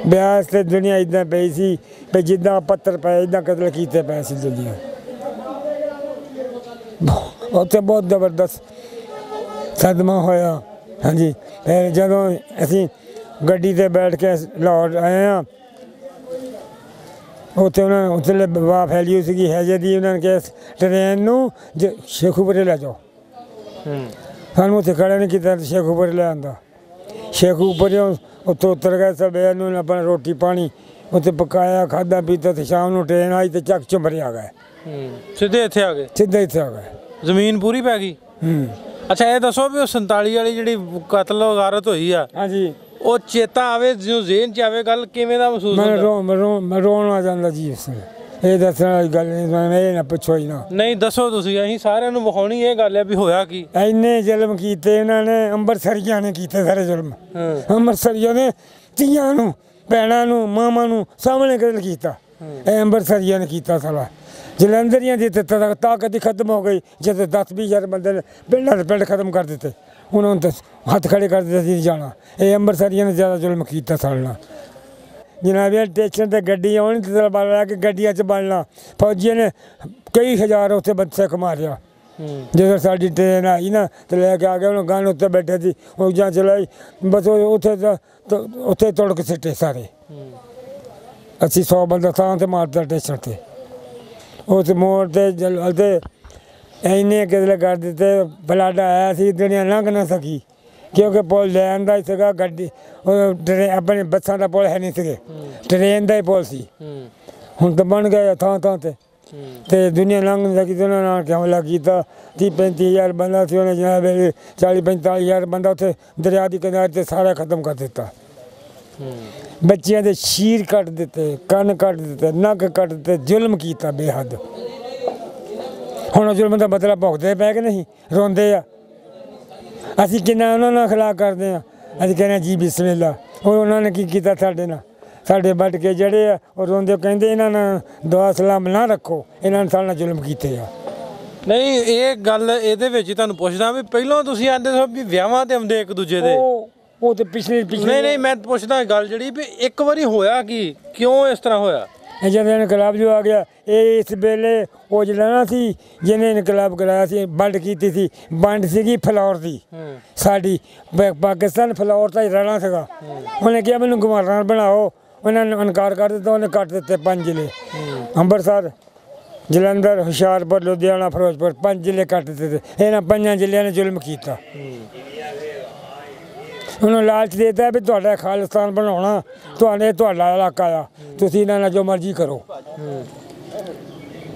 ਬਿਆਸ ਤੇ ਦੁਨੀਆ ਇੱਦਾਂ ਪਈ ਸੀ ਵੀ ਜਿੱਦਾਂ ਪੱਥਰ ਪਏ ਇੱਦਾਂ ਕਤਲ ਕੀਤੇ ਪਏ ਸੀ ਦੁਨੀਆ। ਉੱਥੇ ਬਹੁਤ ਜ਼ਬਰਦਸਤ ਸਦਮਾ ਹੋਇਆ। ਹਾਂਜੀ, ਫਿਰ ਜਦੋਂ ਅਸੀਂ ਗੱਡੀ 'ਤੇ ਬੈਠ ਕੇ ਲਾਹੌਰ ਆਏ ਹਾਂ, ਉੱਥੇ ਉਹਨਾਂ ਉੱਥੇ ਵਾਹ ਫੈਲੀ ਹੋਈ ਸੀਗੀ ਹੈਜੇ ਦੀ। ਉਹਨਾਂ ਨੇ ਕਿਹਾ ਟ੍ਰੇਨ ਨੂੰ ਸ਼ੇਖੂਪੁਰੇ ਲੈ ਜਾਓ। ਸਾਨੂੰ ਉੱਥੇ ਖੜਾ ਨਹੀਂ ਕੀਤਾ, ਸ਼ੇਖੂਪੁਰੇ ਲੈ ਆਂਦਾ। ਸ਼ੇਖੂਪੁਰੇ ਉੱਥੋਂ ਉਤਰ ਗਏ ਸਭ, ਇਹਨੂੰ ਆਪਣਾ ਰੋਟੀ ਪਾਣੀ ਉੱਥੇ ਪਕਾਇਆ, ਖਾਧਾ ਪੀਤਾ ਤੇ ਸ਼ਾਮ ਨੂੰ ਟ੍ਰੇਨ ਆਈ ਤੇ ਚੱਕ ਚੁੰਬਰੇ ਆ ਗਏ। ਸਿੱਧੇ ਇੱਥੇ ਆ ਗਏ? ਸਿੱਧੇ ਇੱਥੇ ਆ ਗਏ, ਜ਼ਮੀਨ ਪੂਰੀ ਪੈ ਗਈ। ਅੱਛਾ, ਇਹ ਦੱਸੋ ਵੀ ਉਹ 47 ਵਾਲੀ ਜਿਹੜੀ ਕਤਲ ਵਗਾਰਤ ਹੋਈ ਆ, ਹਾਂਜੀ, ਉਹ ਚੇਤਾ ਆਵੇ, ਜੋ ਜ਼ੇਨ 'ਚ ਆਵੇ, ਗੱਲ ਕਿਵੇਂ ਦਾ ਮਹਿਸੂਸ ਹੁੰਦਾ? ਮੈਂ ਰੋਣ ਆ ਜਾਂਦਾ ਜੀ ਉਸ ਵੇਲੇ। ਇਹ ਦੱਸਣ ਵਾਲੀ ਗੱਲ ਨਹੀਂ, ਇਹ ਨਾ ਪੁੱਛੋ ਹੀ ਨਾ। ਨਹੀਂ ਦੱਸੋ ਤੁਸੀਂ, ਅਸੀਂ ਸਾਰਿਆਂ ਨੂੰ ਵਿਖਾਉਣੀ ਇਹ ਗੱਲ ਹੈ ਵੀ ਹੋਇਆ ਕੀ। ਇੰਨੇ ਜ਼ੁਲਮ ਕੀਤੇ ਇਹਨਾਂ ਨੇ, ਅੰਮ੍ਰਿਤਸਰੀਆਂ ਨੇ ਕੀਤੇ ਸਾਰੇ ਜ਼ੁਲਮ। ਅੰਮ੍ਰਿਤਸਰੀਆਂ ਨੇ ਧੀਆਂ ਨੂੰ, ਭੈਣਾਂ ਨੂੰ, ਮਾਵਾਂ ਨੂੰ ਸਾਹਮਣੇ ਕਤਲ ਕੀਤਾ। ਇਹ ਅੰਮ੍ਰਿਤਸਰੀਆਂ ਨੇ ਕੀਤਾ ਸਾਰਾ। ਜਲੰਧਰੀਆਂ ਦੀ ਤਾਕਤ ਹੀ ਖਤਮ ਹੋ ਗਈ। ਜਦੋਂ 10-20 ਹਜ਼ਾਰ ਬੰਦੇ ਨੇ ਪਿੰਡਾਂ ਦੇ ਪਿੰਡ ਖਤਮ ਕਰ ਦਿੱਤੇ, ਉਹਨਾਂ ਨੂੰ ਹੱਥ ਖੜੇ ਕਰ ਦਿੱਤੇ ਸੀ ਜਾਣਾ। ਇਹ ਅੰਮ੍ਰਿਤਸਰੀਆਂ ਨੇ ਜ਼ਿਆਦਾ ਜ਼ੁਲਮ ਕੀਤਾ ਸਾਡੇ ਨਾਲ। ਜਨਾਬ ਸਟੇਸ਼ਨ 'ਤੇ ਗੱਡੀ ਆਉਣੀ ਤੇ ਤਲਵਾਰ ਲੈ ਕੇ ਗੱਡੀਆਂ 'ਚ ਬਣਨਾ। ਫੌਜੀਆਂ ਨੇ ਕਈ ਹਜ਼ਾਰ ਉੱਥੇ ਬੱਚੇ ਮਾਰਿਆ। ਜਦੋਂ ਸਾਡੀ ਟ੍ਰੇਨ ਆਈ ਨਾ ਤੇ ਲੈ ਕੇ ਆ ਗਏ, ਉਹਨੂੰ ਗਨ ਉੱਤੇ ਬੈਠੇ ਸੀ, ਉਹ ਜਾਂ ਚਲਾਈ ਬਸ ਉੱਥੇ ਤੋੜ ਕੇ ਸਿੱਟੇ ਸਾਰੇ। ਅਸੀਂ 100 ਬੰਦਾ ਥਾਂ 'ਤੇ ਮਾਰਦਾ ਸਟੇਸ਼ਨ 'ਤੇ। ਉਸ ਮੋੜ 'ਤੇ ਇੰਨੇ ਕਤਲ ਕਰ ਦਿੱਤੇ, ਬਲਾਡਾ ਆਇਆ ਸੀ, ਦੁਨੀਆ ਲੰਘ ਨਾ ਸਕੀ ਕਿਉਂਕਿ ਪੁਲ ਲੈਣ ਦਾ ਹੀ ਸੀਗਾ। ਗੱਡੀ ਆਪਣੇ ਬੱਸਾਂ ਦਾ ਪੁਲ ਹੈ ਨਹੀਂ ਸੀਗੇ, ਟ੍ਰੇਨ ਦਾ ਹੀ ਪੁਲ ਸੀ। ਹੁਣ ਤਾਂ ਬਣ ਗਏ ਥਾਂ ਥਾਂ 'ਤੇ ਦੁਨੀਆ ਲੰਘ ਨਹੀਂ ਸਕੀ। ਉਹਨਾਂ ਨਾਲ ਹਮਲਾ ਕੀਤਾ। 30-35 ਹਜ਼ਾਰ ਬੰਦਾ ਸੀ, ਉਹਨੇ ਜਨਾਬ 40-45 ਹਜ਼ਾਰ ਬੰਦਾ ਉੱਥੇ ਦਰਿਆ ਦੀ ਕਿਨਾਰੇ 'ਤੇ ਸਾਰਾ ਖਤਮ ਕਰ ਦਿੱਤਾ। ਬੱਚਿਆਂ ਦੇ ਸ਼ੀਰ ਕੱਟ ਦਿੱਤੇ, ਕੰਨ ਕੱਟ ਦਿੱਤੇ, ਨੱਕ ਕੱਟ ਦਿੱਤੇ, ਜ਼ੁਲਮ ਕੀਤਾ ਬੇਹੱਦ। ਹੁਣ ਜ਼ੁਲਮ ਦਾ ਬਦਲਾ ਭੁਗਤਦੇ ਪੈ ਕੇ ਨਹੀਂ, ਰੋਂਦੇ ਆ। ਅਸੀਂ ਕਿੰਨਾ ਉਹਨਾਂ ਨਾਲ ਅਖਲਾਕ ਕਰਦੇ ਹਾਂ। ਅਸੀਂ ਕਹਿੰਦੇ ਹਾਂ ਜੀ ਬਿਸਮਿਲ੍ਲਾ। ਉਹ ਉਹਨਾਂ ਨੇ ਕੀ ਕੀਤਾ ਸਾਡੇ ਨਾਲ? ਸਾਡੇ ਵੱਢ ਕੇ ਜਿਹੜੇ ਆ ਉਹ ਰੋਂਦੇ, ਕਹਿੰਦੇ ਇਹਨਾਂ ਨਾਲ ਦੁਆ ਸਲਾਮ ਨਾ ਰੱਖੋ, ਇਹਨਾਂ ਨੇ ਸਾਡੇ ਨਾਲ ਜ਼ੁਲਮ ਕੀਤੇ ਆ। ਨਹੀਂ, ਇਹ ਗੱਲ ਇਹਦੇ ਵਿੱਚ ਹੀ ਤੁਹਾਨੂੰ ਪੁੱਛਦਾ ਵੀ ਪਹਿਲਾਂ ਤੁਸੀਂ ਆਂਦੇ ਸੋ ਵੀ ਵਿਆਹਾਂ ਤੇ ਆਉਂਦੇ ਇੱਕ ਦੂਜੇ ਦੇ, ਉਹ ਤੇ ਪਿਛਲੇ ਨਹੀਂ ਮੈਂ ਪੁੱਛਦਾ ਗੱਲ ਜਿਹੜੀ ਵੀ ਇੱਕ ਵਾਰੀ ਹੋਇਆ ਕੀ, ਕਿਉਂ ਇਸ ਤਰ੍ਹਾਂ ਹੋਇਆ? ਜਦੋਂ ਇਨਕਲਾਬ ਜੋ ਆ ਗਿਆ, ਇਹ ਇਸ ਵੇਲੇ ਉਹ ਜਿਹੜਾ ਨਾ ਸੀ ਜਿਹਨੇ ਇਨਕਲਾਬ ਕਰਾਇਆ ਸੀ, ਵੰਡ ਕੀਤੀ ਸੀ। ਵੰਡ ਸੀਗੀ ਫਲੌਰ ਦੀ, ਸਾਡੀ ਪਾਕਿਸਤਾਨ ਫਲੌਰ ਦਾ ਹੀ ਰਹਿਣਾ ਸੀਗਾ। ਉਹਨੇ ਕਿਹਾ ਮੈਨੂੰ ਗਵਰਨਰ ਬਣਾਓ, ਉਹਨਾਂ ਨੇ ਇਨਕਾਰ ਕਰ ਦਿੱਤਾ। ਉਹਨੇ ਕੱਟ ਦਿੱਤੇ 5 ਜ਼ਿਲ੍ਹੇ, ਅੰਮ੍ਰਿਤਸਰ, ਜਲੰਧਰ, ਹੁਸ਼ਿਆਰਪੁਰ, ਲੁਧਿਆਣਾ, ਫਿਰੋਜ਼ਪੁਰ, 5 ਜ਼ਿਲ੍ਹੇ ਕੱਟ ਦਿੱਤੇ। ਇਹਨਾਂ 5 ਜ਼ਿਲ੍ਹਿਆਂ ਨੇ ਜ਼ੁਲਮ ਕੀਤਾ। ਉਹਨੂੰ ਲਾਲਚ ਦੇਤਾ ਵੀ ਤੁਹਾਡਾ ਖਾਲਿਸਤਾਨ ਬਣਾਉਣਾ, ਤੁਹਾਡਾ ਇਲਾਕਾ ਆ, ਤੁਸੀਂ ਇਹਨਾਂ ਨਾਲ ਜੋ ਮਰਜ਼ੀ ਕਰੋ।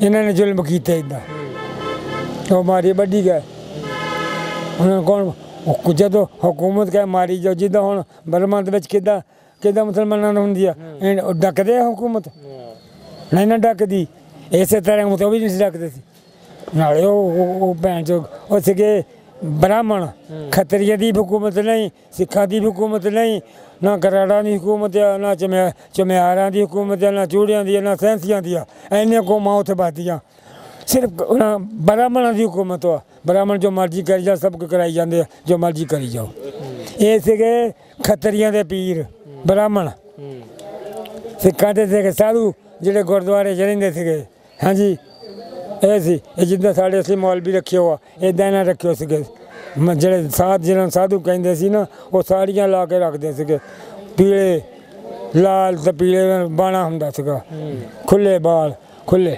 ਇਹਨਾਂ ਨੇ ਜ਼ੁਲਮ ਕੀਤੇ ਇੱਦਾਂ। ਉਹ ਮਾਰੀ ਵੱਢੀ ਗਏ। ਉਹਨਾਂ ਕੌਣ ਜਦੋਂ ਹੁਕੂਮਤ ਕਹੇ ਮਾਰੀ ਜਾਓ, ਜਿੱਦਾਂ ਹੁਣ ਬਰਮਾ ਦੇ ਵਿੱਚ ਕਿੱਦਾਂ ਮੁਸਲਮਾਨਾਂ ਨੂੰ ਹੁੰਦੀ ਆ, ਡੱਕਦੇ ਆ ਹੁਕੂਮਤ? ਨਹੀਂ ਨਾ ਡੱਕਦੀ। ਇਸੇ ਤਰ੍ਹਾਂ ਉਹ ਵੀ ਨਹੀਂ ਡੱਕਦੇ ਸੀ। ਨਾਲੇ ਉਹ ਭੈਣ ਚੋ ਉਹ ਸੀਗੇ ਬ੍ਰਾਹਮਣ। ਖੱਤਰੀਆਂ ਦੀ ਹਕੂਮਤ ਨਹੀਂ, ਸਿੱਖਾਂ ਦੀ ਹਕੂਮਤ ਨਹੀਂ, ਨਾ ਕਰਾੜਾਂ ਦੀ ਹਕੂਮਤ ਆ, ਨਾ ਚਮਿਆਰਾਂ ਦੀ ਹਕੂਮਤ ਆ, ਨਾ ਚੂੜਿਆਂ ਦੀ, ਨਾ ਸੈਂਸੀਆਂ ਦੀ ਆ। ਇੰਨੀਆਂ ਕੌਮਾਂ ਉੱਥੇ ਵੱਸਦੀਆਂ, ਸਿਰਫ ਉਹਨਾਂ ਬ੍ਰਾਹਮਣਾਂ ਦੀ ਹਕੂਮਤ ਆ। ਬ੍ਰਾਹਮਣ ਜੋ ਮਰਜ਼ੀ ਕਰੀ ਜਾ, ਸਭ ਕੁਝ ਕਰਾਈ ਜਾਂਦੇ ਆ, ਜੋ ਮਰਜ਼ੀ ਕਰੀ ਜਾਓ। ਇਹ ਸੀਗੇ ਖੱਤਰੀਆਂ ਦੇ ਪੀਰ ਬ੍ਰਾਹਮਣ। ਸਿੱਖਾਂ ਦੇ ਸੀਗੇ ਸਾਧੂ ਜਿਹੜੇ ਗੁਰਦੁਆਰੇ 'ਚ ਰਹਿੰਦੇ ਸੀਗੇ। ਹਾਂਜੀ, ਇਹ ਸੀ ਇਹ ਜਿੱਦਾਂ ਸਾਡੇ ਅਸੀਂ ਮੌਲਵੀ ਰੱਖਿਓ ਆ ਇਦਾਂ ਨਾ ਰੱਖਿਓ ਸੀਗੇ ਜਿਹੜੇ ਜਿਹਨਾਂ ਨੂੰ ਸਾਧੂ ਕਹਿੰਦੇ ਸੀ ਨਾ ਉਹ ਸਾੜੀਆਂ ਲਾ ਕੇ ਰੱਖਦੇ ਸੀਗੇ ਪੀਲੇ ਲਾਲ ਤੇ ਪੀਲੇ ਬਾਣਾ ਹੁੰਦਾ ਸੀਗਾ ਖੁੱਲੇ ਬਾਲ ਖੁੱਲੇ।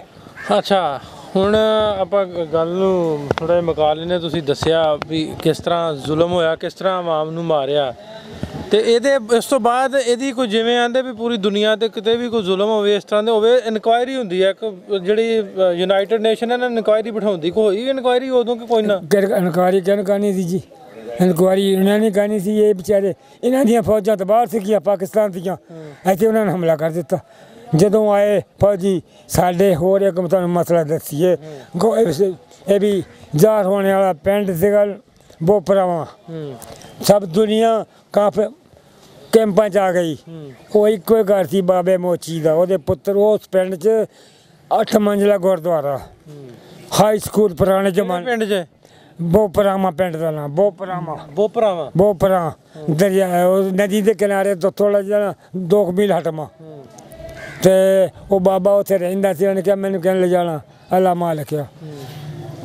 ਅੱਛਾ ਹੁਣ ਆਪਾਂ ਗੱਲ ਨੂੰ ਥੋੜ੍ਹਾ ਜਿਹਾ ਮੁਕਾ ਲੈਂਦੇ। ਤੁਸੀਂ ਦੱਸਿਆ ਵੀ ਕਿਸ ਤਰ੍ਹਾਂ ਜ਼ੁਲਮ ਹੋਇਆ, ਕਿਸ ਤਰ੍ਹਾਂ ਆਵਾਮ ਨੂੰ ਮਾਰਿਆ, ਤੇ ਇਹਦੇ ਇਸ ਤੋਂ ਬਾਅਦ ਇਹਦੀ ਕੋਈ ਜਿਵੇਂ ਆਂਦੇ ਵੀ ਪੂਰੀ ਦੁਨੀਆ ਤੇ ਕਿਤੇ ਵੀ ਕੋਈ ਜ਼ੁਲਮ ਹੋਵੇ ਇਸ ਤਰ੍ਹਾਂ ਦੇ ਹੋਵੇ ਇਨਕੁਆਇਰੀ ਹੁੰਦੀ ਹੈ ਇੱਕ ਜਿਹੜੀ ਯੂਨਾਈਟਿਡ ਨੇਸ਼ਨ ਇਹਨਾਂ ਨੇ ਇਨਕੁਆਇਰੀ ਬਿਠਾਉਂਦੀ ਕੋਈ ਇਨਕੁਆਇਰੀ ਉਦੋਂ ਕਿ ਕੋਈ ਨਾ ਇਨਕੁਆਇਰੀ ਕਿਹਨ ਕਰਨੀ ਸੀ ਜੀ ਇਨਕੁਆਇਰੀ ਇਹਨਾਂ ਨੇ ਕਰਨੀ ਸੀ। ਇਹ ਵਿਚਾਰੇ ਇਹਨਾਂ ਦੀਆਂ ਫੌਜਾਂ ਤਾਂ ਬਾਹਰ ਸੀਗੀਆਂ ਪਾਕਿਸਤਾਨ ਦੀਆਂ ਇੱਥੇ ਉਹਨਾਂ ਨੇ ਹਮਲਾ ਕਰ ਦਿੱਤਾ। ਜਦੋਂ ਆਏ ਫੌਜੀ ਸਾਡੇ ਹੋਰ ਇੱਕ ਤੁਹਾਨੂੰ ਮਸਲਾ ਦੱਸੀਏ ਇਹ ਵੀ ਜ਼ਾਹਰ ਹੋਣੇ ਵਾਲਾ ਪਿੰਡ ਸੀਗਾ ਬੋਪਰਾਵਾਂ ਸਭ ਦੁਨੀਆ ਕਾਫ ਕੈਂਪਾਂ 'ਚ ਆ ਗਈ। ਉਹ ਇੱਕੋ ਹੀ ਘਰ ਸੀ ਬਾਬੇ ਮੋਚੀ ਦਾ ਉਹਦੇ ਪੁੱਤਰ ਉਸ ਪਿੰਡ 'ਚ 8 ਮੰਜ਼ਿਲਾ ਗੁਰਦੁਆਰਾ ਹਾਈ ਸਕੂਲ ਪੁਰਾਣੇ ਜ਼ਮਾਨੇ ਪਿੰਡ 'ਚ ਬੋਪਰਾਵਾਂ ਪਿੰਡ ਦਾ ਨਾਮ ਬੋਪਰਾ ਦਰਿਆ ਨਦੀ ਦੇ ਕਿਨਾਰੇ ਤੋਂ ਥੋੜ੍ਹਾ ਜਿਹਾ 2 ਮੀਲ ਹਟਵਾਂ ਤੇ ਉਹ ਬਾਬਾ ਉੱਥੇ ਰਹਿੰਦਾ ਸੀ। ਉਹਨੇ ਕਿਹਾ ਮੈਨੂੰ ਕਹਿਣ ਲੈ ਜਾਣਾ ਅੱਲਾ ਮਾਲਕ ਆ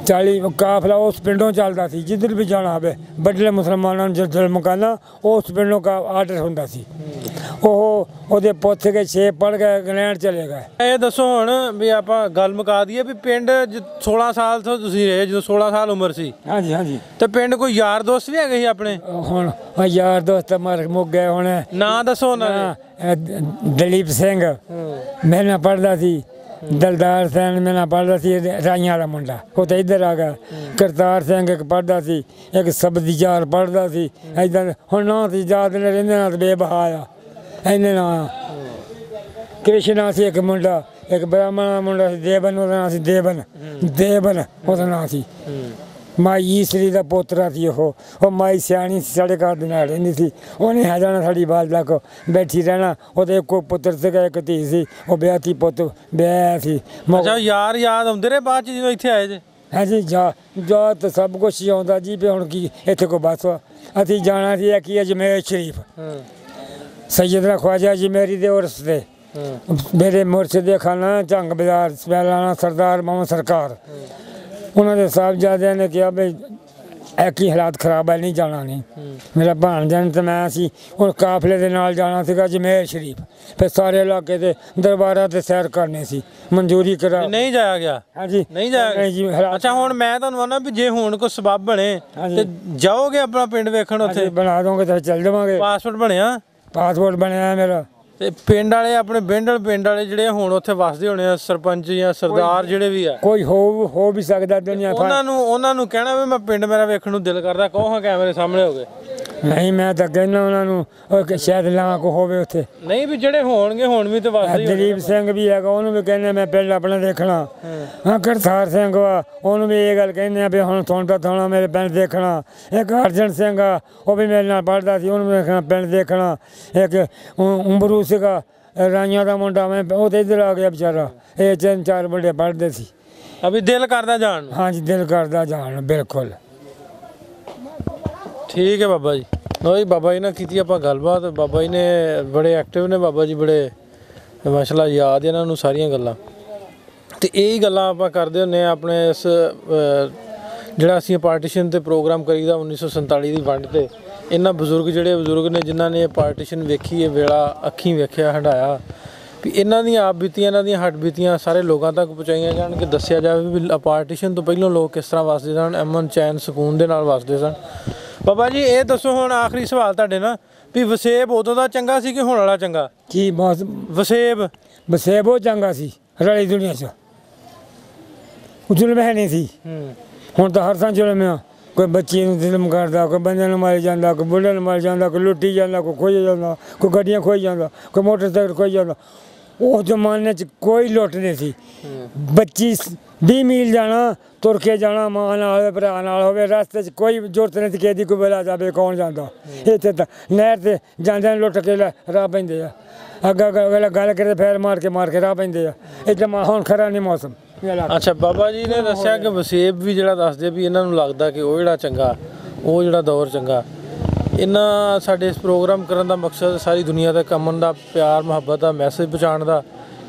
40 ਕਾਫਲਾ ਉਸ ਪਿੰਡੋਂ ਚੱਲਦਾ ਸੀ ਜਿੱਧਰ ਵੀ ਜਾਣਾ ਹੋਵੇ ਵੱਡੇ ਮੁਸਲਮਾਨਾਂ ਨੂੰ ਜ਼ੁਲਮ ਕਰਨਾ ਉਸ ਪਿੰਡੋਂ ਕਾ ਆਰਡਰ ਹੁੰਦਾ ਸੀ। ਉਹਦੇ ਪੁੱਤ ਕੇ 6 ਪੜ੍ਹ ਕੇ ਇੰਗਲੈਂਡ ਚਲੇ ਗਏ। ਇਹ ਦੱਸੋ ਹੁਣ ਵੀ ਆਪਾਂ ਗੱਲ ਮੁਕਾ ਦਈਏ ਵੀ ਪਿੰਡ 16 ਸਾਲ ਤੋਂ ਤੁਸੀਂ ਰਹੇ ਜਦੋਂ 16 ਸਾਲ ਉਮਰ ਸੀ। ਹਾਂਜੀ ਤੇ ਪਿੰਡ ਕੋਈ ਯਾਰ ਦੋਸਤ ਵੀ ਹੈਗੇ ਸੀ ਆਪਣੇ? ਹੁਣ ਯਾਰ ਦੋਸਤ ਮਰ ਮੁੱਕ ਗਏ ਹੁਣ। ਨਾਂ ਦੱਸੋ ਉਹਨਾਂ ਦੇ। ਦਲੀਪ ਸਿੰਘ ਮੇਰੇ ਨਾਲ ਪੜ੍ਹਦਾ ਸੀ ਦਲਦਾਰ ਸਿੰਘ ਮੇਰੇ ਨਾਲ ਪੜ੍ਹਦਾ ਸੀ ਰਾਈਆਂ ਵਾਲਾ ਮੁੰਡਾ ਉਹ ਤਾਂ ਇੱਧਰ ਆ ਗਿਆ। ਕਰਤਾਰ ਸਿੰਘ ਇੱਕ ਪੜ੍ਹਦਾ ਸੀ ਇੱਕ ਸਬਜ਼ੀਦਾਰ ਪੜ੍ਹਦਾ ਸੀ ਇੱਦਾਂ ਹੁਣ ਨਾ ਸੀ ਯਾਦ ਨੇ ਰਹਿੰਦੇ ਨਾਲ ਬੇਬਹਾ ਆ ਇੰਨੇ ਨਾਂ। ਕ੍ਰਿਸ਼ਨਾ ਸੀ ਇੱਕ ਮੁੰਡਾ ਇੱਕ ਬ੍ਰਾਹਮਣ ਦਾ ਮੁੰਡਾ ਸੀ ਦੇਵਨ ਉਹਦਾ ਨਾਂ ਸੀ ਦੇਵਨ ਉਹਦਾ ਨਾਂ ਸੀ। ਮਾਈ ਈਸਰੀ ਦਾ ਪੋਤਰਾ ਸੀ ਉਹ ਮਾਈ ਸਿਆਣੀ ਸੀ ਸਾਡੇ ਘਰ ਦੇ ਨਾਲ ਰਹਿੰਦੀ ਸੀ। ਉਹਨੇ ਆ ਜਾਣਾ ਸਾਡੀ ਬਾਲਦਾ ਕੋ ਬੈਠੀ ਰਹਿਣਾ। ਉਹਦੇ ਇੱਕੋ ਪੁੱਤਰ ਸੀਗਾ ਇੱਕ ਧੀ ਸੀ ਉਹ ਵਿਆਹਤੀ ਪੁੱਤ ਵਿਆਹਿਆ ਸੀ। ਅੱਛਾ ਯਾਰ ਯਾਦ ਆਉਂਦੇ ਰਹੇ ਬਾਅਦ 'ਚ ਜਦੋਂ ਇੱਥੇ ਆਏ ਜੇ? ਹਾਂਜੀ ਜਾ ਤਾਂ ਸਭ ਕੁਛ ਹੀ ਆਉਂਦਾ ਜੀ ਵੀ ਹੁਣ ਕੀ ਇੱਥੇ ਕੋ ਬਸ ਅਸੀਂ ਜਾਣਾ ਸੀ ਕੀ ਅਜਮੇਰ ਸ਼ਰੀਫ ਸੈਯਦਨਾ ख्वाजा अजमेरी ਦੇ ਉਰਸ 'ਤੇ ਮੇਰੇ ਮੁਰਸ਼ਿਦ ਖਾਨਾ ਝੰਗ ਬਾਜ਼ਾਰ ਸਪੈਲਾਨਾ ਸਰਦਾਰ ਮੁਹੰਮਦ ਸਰਕਾਰ ਉਹਨਾਂ ਦੇ ਸਾਹਿਬਜ਼ਾਦਿਆਂ ਨੇ ਕਿਹਾ ਵੀ ਕੀ ਹਾਲਾਤ ਖਰਾਬ ਹੈ ਨਹੀਂ ਜਾਣਾ ਨਹੀਂ। ਮੇਰਾ ਭਾਣਜਾ ਤੇ ਮੈਂ ਅਸੀਂ ਹੁਣ ਕਾਫਲੇ ਦੇ ਨਾਲ ਜਾਣਾ ਸੀਗਾ ਅਜਮੇਰ ਸ਼ਰੀਫ ਫਿਰ ਸਾਰੇ ਇਲਾਕੇ ਦੇ ਦਰਬਾਰਾਂ 'ਤੇ ਸੈਰ ਕਰਨੀ ਸੀ ਮਨਜ਼ੂਰੀ ਕਰਾ ਨਹੀਂ ਜਾਇਆ ਗਿਆ। ਹਾਂਜੀ ਨਹੀਂ ਜਾਇਆ ਜੀ। ਅੱਛਾ ਹੁਣ ਮੈਂ ਤੁਹਾਨੂੰ ਆਨਾ ਵੀ ਜੇ ਹੁਣ ਕੋਈ ਸਬੱਬ ਬਣੇ ਤੇ ਜਾਓਗੇ ਆਪਣਾ ਪਿੰਡ ਵੇਖਣ ਉੱਥੇ? ਬਣਾ ਦੋਗੇ ਤਾਂ ਚੱਲ ਜਾਵਾਂਗੇ। ਪਾਸਪੋਰਟ ਬਣਿਆ ਮੇਰਾ। ਤੇ ਪਿੰਡ ਵਾਲੇ ਆਪਣੇ ਪਿੰਡ ਵਾਲੇ ਜਿਹੜੇ ਹੁਣ ਉੱਥੇ ਵਸਦੇ ਹੋਣੇ ਆ ਸਰਪੰਚ ਜਾਂ ਸਰਦਾਰ ਜਿਹੜੇ ਵੀ ਆ ਕੋਈ ਹੋ ਵੀ ਸਕਦਾ ਦੁਨੀਆ ਉਹਨਾਂ ਨੂੰ ਕਹਿਣਾ ਵੀ ਮੈਂ ਪਿੰਡ ਮੇਰਾ ਵੇਖਣ ਨੂੰ ਦਿਲ ਕਰਦਾ ਕਹੋ ਹਾਂ ਕੈਮਰੇ ਸਾਹਮਣੇ ਹੋ ਗਏ। ਨਹੀਂ ਮੈਂ ਤਾਂ ਕਹਿੰਦਾ ਉਹਨਾਂ ਨੂੰ ਸ਼ਾਇਦ ਲਾਂ ਕੋ ਹੋਵੇ ਉੱਥੇ ਨਹੀਂ ਵੀ ਜਿਹੜੇ ਹੋਣਗੇ ਹੁਣ ਵੀ ਤੇ ਵਸਦੇ। ਦਲੀਪ ਸਿੰਘ ਵੀ ਹੈਗਾ ਉਹਨੂੰ ਵੀ ਕਹਿੰਦੇ ਮੈਂ ਪਿੰਡ ਆਪਣਾ ਦੇਖਣਾ। ਹਾਂ ਕਰਤਾਰ ਸਿੰਘ ਵਾ ਉਹਨੂੰ ਵੀ ਇਹ ਗੱਲ ਕਹਿੰਦੇ ਆ ਵੀ ਹੁਣ ਸੁਣਦਾ ਥੋੜਾ ਮੇਰੇ ਪਿੰਡ ਦੇਖਣਾ। ਇੱਕ ਅਰਜਨ ਸਿੰਘ ਆ ਉਹ ਵੀ ਮੇਰੇ ਨਾਲ ਪੜ੍ਹਦਾ ਸੀ ਉਹਨੂੰ ਵੇਖਣਾ ਪਿੰਡ ਦੇਖਣਾ। ਇੱਕ ਉਮਰੂ ਸੀਗਾ ਰਾਈਆਂ ਦਾ ਮੁੰਡਾ ਮੈਂ ਉਹ ਤਾਂ ਇੱਧਰ ਆ ਗਿਆ ਵਿਚਾਰਾ। ਇਹ 3-4 ਮੁੰਡੇ ਪੜ੍ਹਦੇ ਸੀ। ਅਭੀ ਦਿਲ ਕਰਦਾ ਜਾਣ? ਹਾਂਜੀ ਦਿਲ ਕਰਦਾ ਜਾਣ ਬਿਲਕੁਲ। ਠੀਕ ਹੈ ਬਾਬਾ ਜੀ। ਲਓ ਜੀ ਬਾਬਾ ਜੀ ਨਾਲ ਕੀਤੀ ਆਪਾਂ ਗੱਲਬਾਤ। ਬਾਬਾ ਜੀ ਨੇ ਬੜੇ ਐਕਟਿਵ ਨੇ ਬਾਬਾ ਜੀ ਬੜੇ ਮਾਸ਼ਾਅੱਲਾ ਯਾਦ ਇਹਨਾਂ ਨੂੰ ਸਾਰੀਆਂ ਗੱਲਾਂ ਤੇ ਇਹੀ ਗੱਲਾਂ ਆਪਾਂ ਕਰਦੇ ਹੁੰਦੇ ਆ ਆਪਣੇ ਇਸ ਜਿਹੜਾ ਅਸੀਂ ਪਾਰਟੀਸ਼ਨ ਤੇ ਪ੍ਰੋਗਰਾਮ ਕਰੀਦਾ 1947 ਦੀ ਵੰਡ ਤੇ। ਇਹਨਾਂ ਬਜ਼ੁਰਗ ਨੇ ਜਿਨ੍ਹਾਂ ਨੇ ਇਹ ਪਾਰਟੀਸ਼ਨ ਵੇਖੀ ਇਹ ਵੇਲਾ ਅੱਖੀਂ ਵੇਖਿਆ ਹੰਢਾਇਆ ਵੀ ਇਹਨਾਂ ਦੀਆਂ ਆਪ ਬੀਤੀਆਂ ਇਹਨਾਂ ਦੀਆਂ ਹੱਡ ਬੀਤੀਆਂ ਸਾਰੇ ਲੋਕਾਂ ਤੱਕ ਪਹੁੰਚਾਈਆਂ ਜਾਣ ਕਿ ਦੱਸਿਆ ਜਾਵੇ ਵੀ ਪਾਰਟੀਸ਼ਨ ਤੋਂ ਪਹਿਲਾਂ ਲੋਕ ਕਿਸ ਤਰ੍ਹਾਂ ਵਸਦੇ ਸਨ ਅਮਨ ਚੈਨ ਸਕੂਨ ਦੇ ਨਾਲ ਵਸਦੇ ਸਨ। ਬਾਬਾ ਜੀ ਇਹ ਦੱਸੋ ਹੁਣ ਆਖਰੀ ਸਵਾਲ ਤੁਹਾਡੇ ਨਾਲ ਵੀ ਵਸੇਬ ਉਦੋਂ ਦਾ ਚੰਗਾ ਸੀ ਕਿ ਹੁਣ ਵਾਲਾ ਚੰਗਾ? ਕੀ ਵਸੇਬ ਉਹ ਚੰਗਾ ਸੀ ਰਲੀ ਦੁਨੀਆ 'ਚ ਜ਼ੁਲਮ ਹੈ ਨਹੀਂ ਸੀ। ਹੁਣ ਤਾਂ ਹਰ ਥਾਂ ਜ਼ੁਲਮ ਆ। ਕੋਈ ਬੱਚੀ ਨੂੰ ਜ਼ੁਲਮ ਕਰਦਾ ਕੋਈ ਬੰਦੇ ਨੂੰ ਮਾਰੀ ਜਾਂਦਾ ਕੋਈ ਬੁੱਢੇ ਨੂੰ ਮਾਰੀ ਜਾਂਦਾ ਕੋਈ ਲੁੱਟੀ ਜਾਂਦਾ ਕੋਈ ਖੋਈ ਜਾਂਦਾ ਕੋਈ ਗੱਡੀਆਂ ਖੋਈ ਜਾਂਦਾ ਕੋਈ ਮੋਟਰਸਾਈਕਲ ਖੋਈ ਜਾਂਦਾ। ਉਹ ਜ਼ਮਾਨੇ 'ਚ ਕੋਈ ਲੁੱਟ ਨਹੀਂ ਸੀ। ਬੱਚੀ 20 ਮੀਲ ਜਾਣਾ ਤੁਰ ਕੇ ਜਾਣਾ ਮਾਂ ਨਾਲ ਹੋਵੇ ਭਰਾ ਨਾਲ ਹੋਵੇ ਰਸਤੇ 'ਚ ਕੋਈ ਜ਼ਰੂਰਤ ਨਹੀਂ ਸੀ ਕਿਸੇ ਦੀ ਕੋਈ ਵੇਲਾ ਜਾਵੇ ਕੌਣ ਜਾਂਦਾ। ਇੱਥੇ ਤਾਂ ਨਹਿਰ 'ਤੇ ਜਾਂਦਿਆਂ ਲੁੱਟ ਕੇ ਰਾਹ ਪੈਂਦੇ ਆ ਅੱਗਾ ਗੱਲ ਕਰੇ ਫੇਰ ਮਾਰ ਕੇ ਰਾਹ ਪੈਂਦੇ ਆ। ਇੱਥੇ ਹੁਣ ਖਰਾ ਨਹੀਂ ਮੌਸਮ। ਅੱਛਾ ਬਾਬਾ ਜੀ ਨੇ ਦੱਸਿਆ ਕਿ ਵਸੇਬ ਵੀ ਜਿਹੜਾ ਦੱਸਦੇ ਵੀ ਇਹਨਾਂ ਨੂੰ ਲੱਗਦਾ ਕਿ ਉਹ ਜਿਹੜਾ ਚੰਗਾ ਉਹ ਜਿਹੜਾ ਦੌਰ ਚੰਗਾ। ਇਹਨਾਂ ਸਾਡੇ ਇਸ ਪ੍ਰੋਗਰਾਮ ਕਰਨ ਦਾ ਮਕਸਦ ਸਾਰੀ ਦੁਨੀਆ ਤੱਕ ਅਮਨ ਦਾ ਪਿਆਰ ਮੁਹੱਬਤ ਦਾ ਮੈਸੇਜ ਪਹੁੰਚਾਉਣ ਦਾ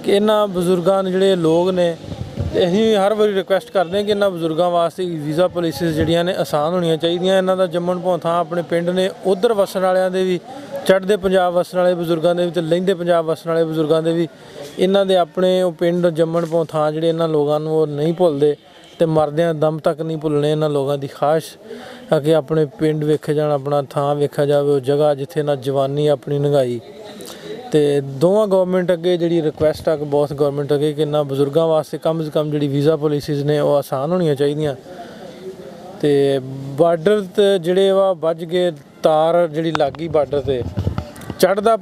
ਕਿ ਇਹਨਾਂ ਬਜ਼ੁਰਗਾਂ ਨੇ ਜਿਹੜੇ ਲੋਕ ਨੇ ਤੇ ਅਸੀਂ ਹਰ ਵਾਰੀ ਰਿਕੁਐਸਟ ਕਰਦੇ ਹਾਂ ਕਿ ਇਹਨਾਂ ਬਜ਼ੁਰਗਾਂ ਵਾਸਤੇ ਵੀਜ਼ਾ ਪਾਲਿਸੀਜ਼ ਜਿਹੜੀਆਂ ਨੇ ਆਸਾਨ ਹੋਣੀਆਂ ਚਾਹੀਦੀਆਂ। ਇਹਨਾਂ ਦਾ ਜੰਮਣ ਭੌਂ ਥਾਂ ਆਪਣੇ ਪਿੰਡ ਨੇ, ਉੱਧਰ ਵਸਣ ਵਾਲਿਆਂ ਦੇ ਵੀ, ਚੜ੍ਹਦੇ ਪੰਜਾਬ ਵਸਣ ਵਾਲੇ ਬਜ਼ੁਰਗਾਂ ਦੇ ਵੀ ਤੇ ਲਹਿੰਦੇ ਪੰਜਾਬ ਵਸਣ ਵਾਲੇ ਬਜ਼ੁਰਗਾਂ ਦੇ ਵੀ, ਇਹਨਾਂ ਦੇ ਆਪਣੇ ਉਹ ਪਿੰਡ ਜੰਮਣ ਭੌਂ ਥਾਂ ਜਿਹੜੇ ਇਹਨਾਂ ਲੋਕਾਂ ਨੂੰ ਉਹ ਨਹੀਂ ਭੁੱਲਦੇ ਤੇ ਮਰਦਿਆਂ ਦਮ ਤੱਕ ਨਹੀਂ ਭੁੱਲਣੇ। ਇਹਨਾਂ ਲੋਕਾਂ ਦੀ ਖਾਹਿਸ਼ ਹੈ ਕਿ ਆਪਣੇ ਪਿੰਡ ਵੇਖੇ ਜਾਣ, ਆਪਣਾ ਥਾਂ ਵੇਖਿਆ ਜਾਵੇ, ਉਹ ਜਗ੍ਹਾ ਜਿੱਥੇ ਨਾ ਜਵਾਨੀ ਆਪਣੀ ਲੰਘਾਈ। ਤੇ ਦੋਵਾਂ ਗੌਰਮੈਂਟ ਅੱਗੇ ਜਿਹੜੀ ਰਿਕੁਐਸਟ ਆ ਕਿ ਬਹੁਤ ਗੌਰਮੈਂਟ ਅੱਗੇ ਕਿ ਇਹਨਾਂ ਬਜ਼ੁਰਗਾਂ ਵਾਸਤੇ ਕਮ ਸੇ ਕਮ ਜਿਹੜੀ ਵੀਜ਼ਾ ਪਾਲਿਸੀਜ਼ ਨੇ ਉਹ ਆਸਾਨ ਹੋਣੀਆਂ ਚਾਹੀਦੀਆਂ। ਤੇ ਬਾਰਡਰ ਤੇ ਜਿਹੜੇ ਵਾ ਵੱਜ ਗਏ ਤਾਰ ਜਿਹੜੀ ਲੱਗ ਗਈ ਬਾਰਡਰ ਤੇ, ਚੜ੍ਹਦਾ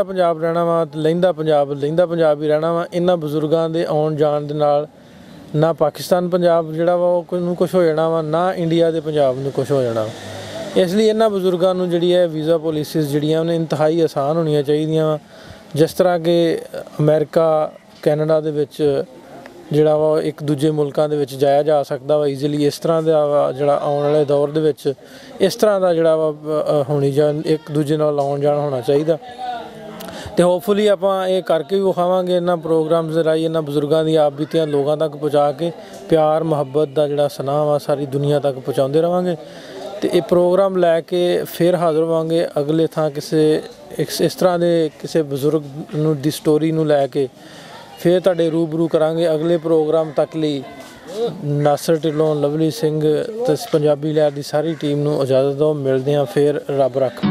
ਪੰਜਾਬ ਰਹਿਣਾ ਵਾ ਤੇ ਲਹਿੰਦਾ ਪੰਜਾਬ ਹੀ ਰਹਿਣਾ ਵਾ। ਇਹਨਾਂ ਬਜ਼ੁਰਗਾਂ ਦੇ ਆਉਣ ਜਾਣ ਦੇ ਨਾਲ ਨਾ ਪਾਕਿਸਤਾਨ ਪੰਜਾਬ ਜਿਹੜਾ ਵਾ ਉਹ ਨੂੰ ਕੁਛ ਹੋ ਜਾਣਾ ਵਾ, ਨਾ ਇੰਡੀਆ ਦੇ ਪੰਜਾਬ ਨੂੰ ਕੁਛ ਹੋ ਜਾਣਾ। ਇਸ ਲਈ ਇਹਨਾਂ ਬਜ਼ੁਰਗਾਂ ਨੂੰ ਜਿਹੜੀ ਹੈ ਵੀਜ਼ਾ ਪਾਲਿਸੀਜ਼ ਜਿਹੜੀਆਂ ਉਹਨੇ ਇੰਤਹਾਈ ਆਸਾਨ ਹੋਣੀਆਂ ਚਾਹੀਦੀਆਂ ਵਾ। ਜਿਸ ਤਰ੍ਹਾਂ ਕਿ ਅਮਰੀਕਾ, ਕੈਨੇਡਾ ਦੇ ਵਿੱਚ ਜਿਹੜਾ ਵਾ ਇੱਕ ਦੂਜੇ ਮੁਲਕਾਂ ਦੇ ਵਿੱਚ ਜਾਇਆ ਜਾ ਸਕਦਾ ਵਾ ਈਜ਼ੀਲੀ, ਇਸ ਤਰ੍ਹਾਂ ਦਾ ਜਿਹੜਾ ਆਉਣ ਵਾਲੇ ਦੌਰ ਦੇ ਵਿੱਚ ਇਸ ਤਰ੍ਹਾਂ ਦਾ ਜਿਹੜਾ ਵਾ ਹੋਣੀ ਜਾਂ ਇੱਕ ਦੂਜੇ ਨਾਲ ਆਉਣ ਜਾਣ ਹੋਣਾ ਚਾਹੀਦਾ। ਤੇ ਹੋਪਫੁਲੀ ਆਪਾਂ ਇਹ ਕਰਕੇ ਵੀ ਵਿਖਾਵਾਂਗੇ ਇਹਨਾਂ ਪ੍ਰੋਗਰਾਮਸ ਦੇ ਰਾਹੀਂ, ਇਹਨਾਂ ਬਜ਼ੁਰਗਾਂ ਦੀ ਆਪ ਬੀਤੀਆਂ ਲੋਕਾਂ ਤੱਕ ਪਹੁੰਚਾ ਕੇ ਪਿਆਰ ਮੁਹੱਬਤ ਦਾ ਜਿਹੜਾ ਸੁਨਾਹ ਵਾ ਸਾਰੀ ਦੁਨੀਆ ਤੱਕ ਪਹੁੰਚਾਉਂਦੇ ਰਹਾਂਗੇ। ਤੇ ਇਹ ਪ੍ਰੋਗਰਾਮ ਲੈ ਕੇ ਫਿਰ ਹਾਜ਼ਰ ਹੋਵਾਂਗੇ ਅਗਲੇ ਥਾਂ ਕਿਸੇ ਇਸ ਤਰ੍ਹਾਂ ਦੇ ਕਿਸੇ ਬਜ਼ੁਰਗ ਨੂੰ ਦੀ ਸਟੋਰੀ ਨੂੰ ਲੈ ਕੇ ਫਿਰ ਤੁਹਾਡੇ ਰੂਬਰੂ ਕਰਾਂਗੇ। ਅਗਲੇ ਪ੍ਰੋਗਰਾਮ ਤੱਕ ਲਈ ਨਾਸਰ ਢਿੱਲੋਂ, ਲਵਲੀ ਸਿੰਘ ਤੇ ਪੰਜਾਬੀ ਲਹਿਰ ਦੀ ਸਾਰੀ ਟੀਮ ਨੂੰ ਇਜਾਜ਼ਤ ਦਿਓ। ਮਿਲਦੇ ਹਾਂ ਫਿਰ, ਰੱਬ ਰੱਖ।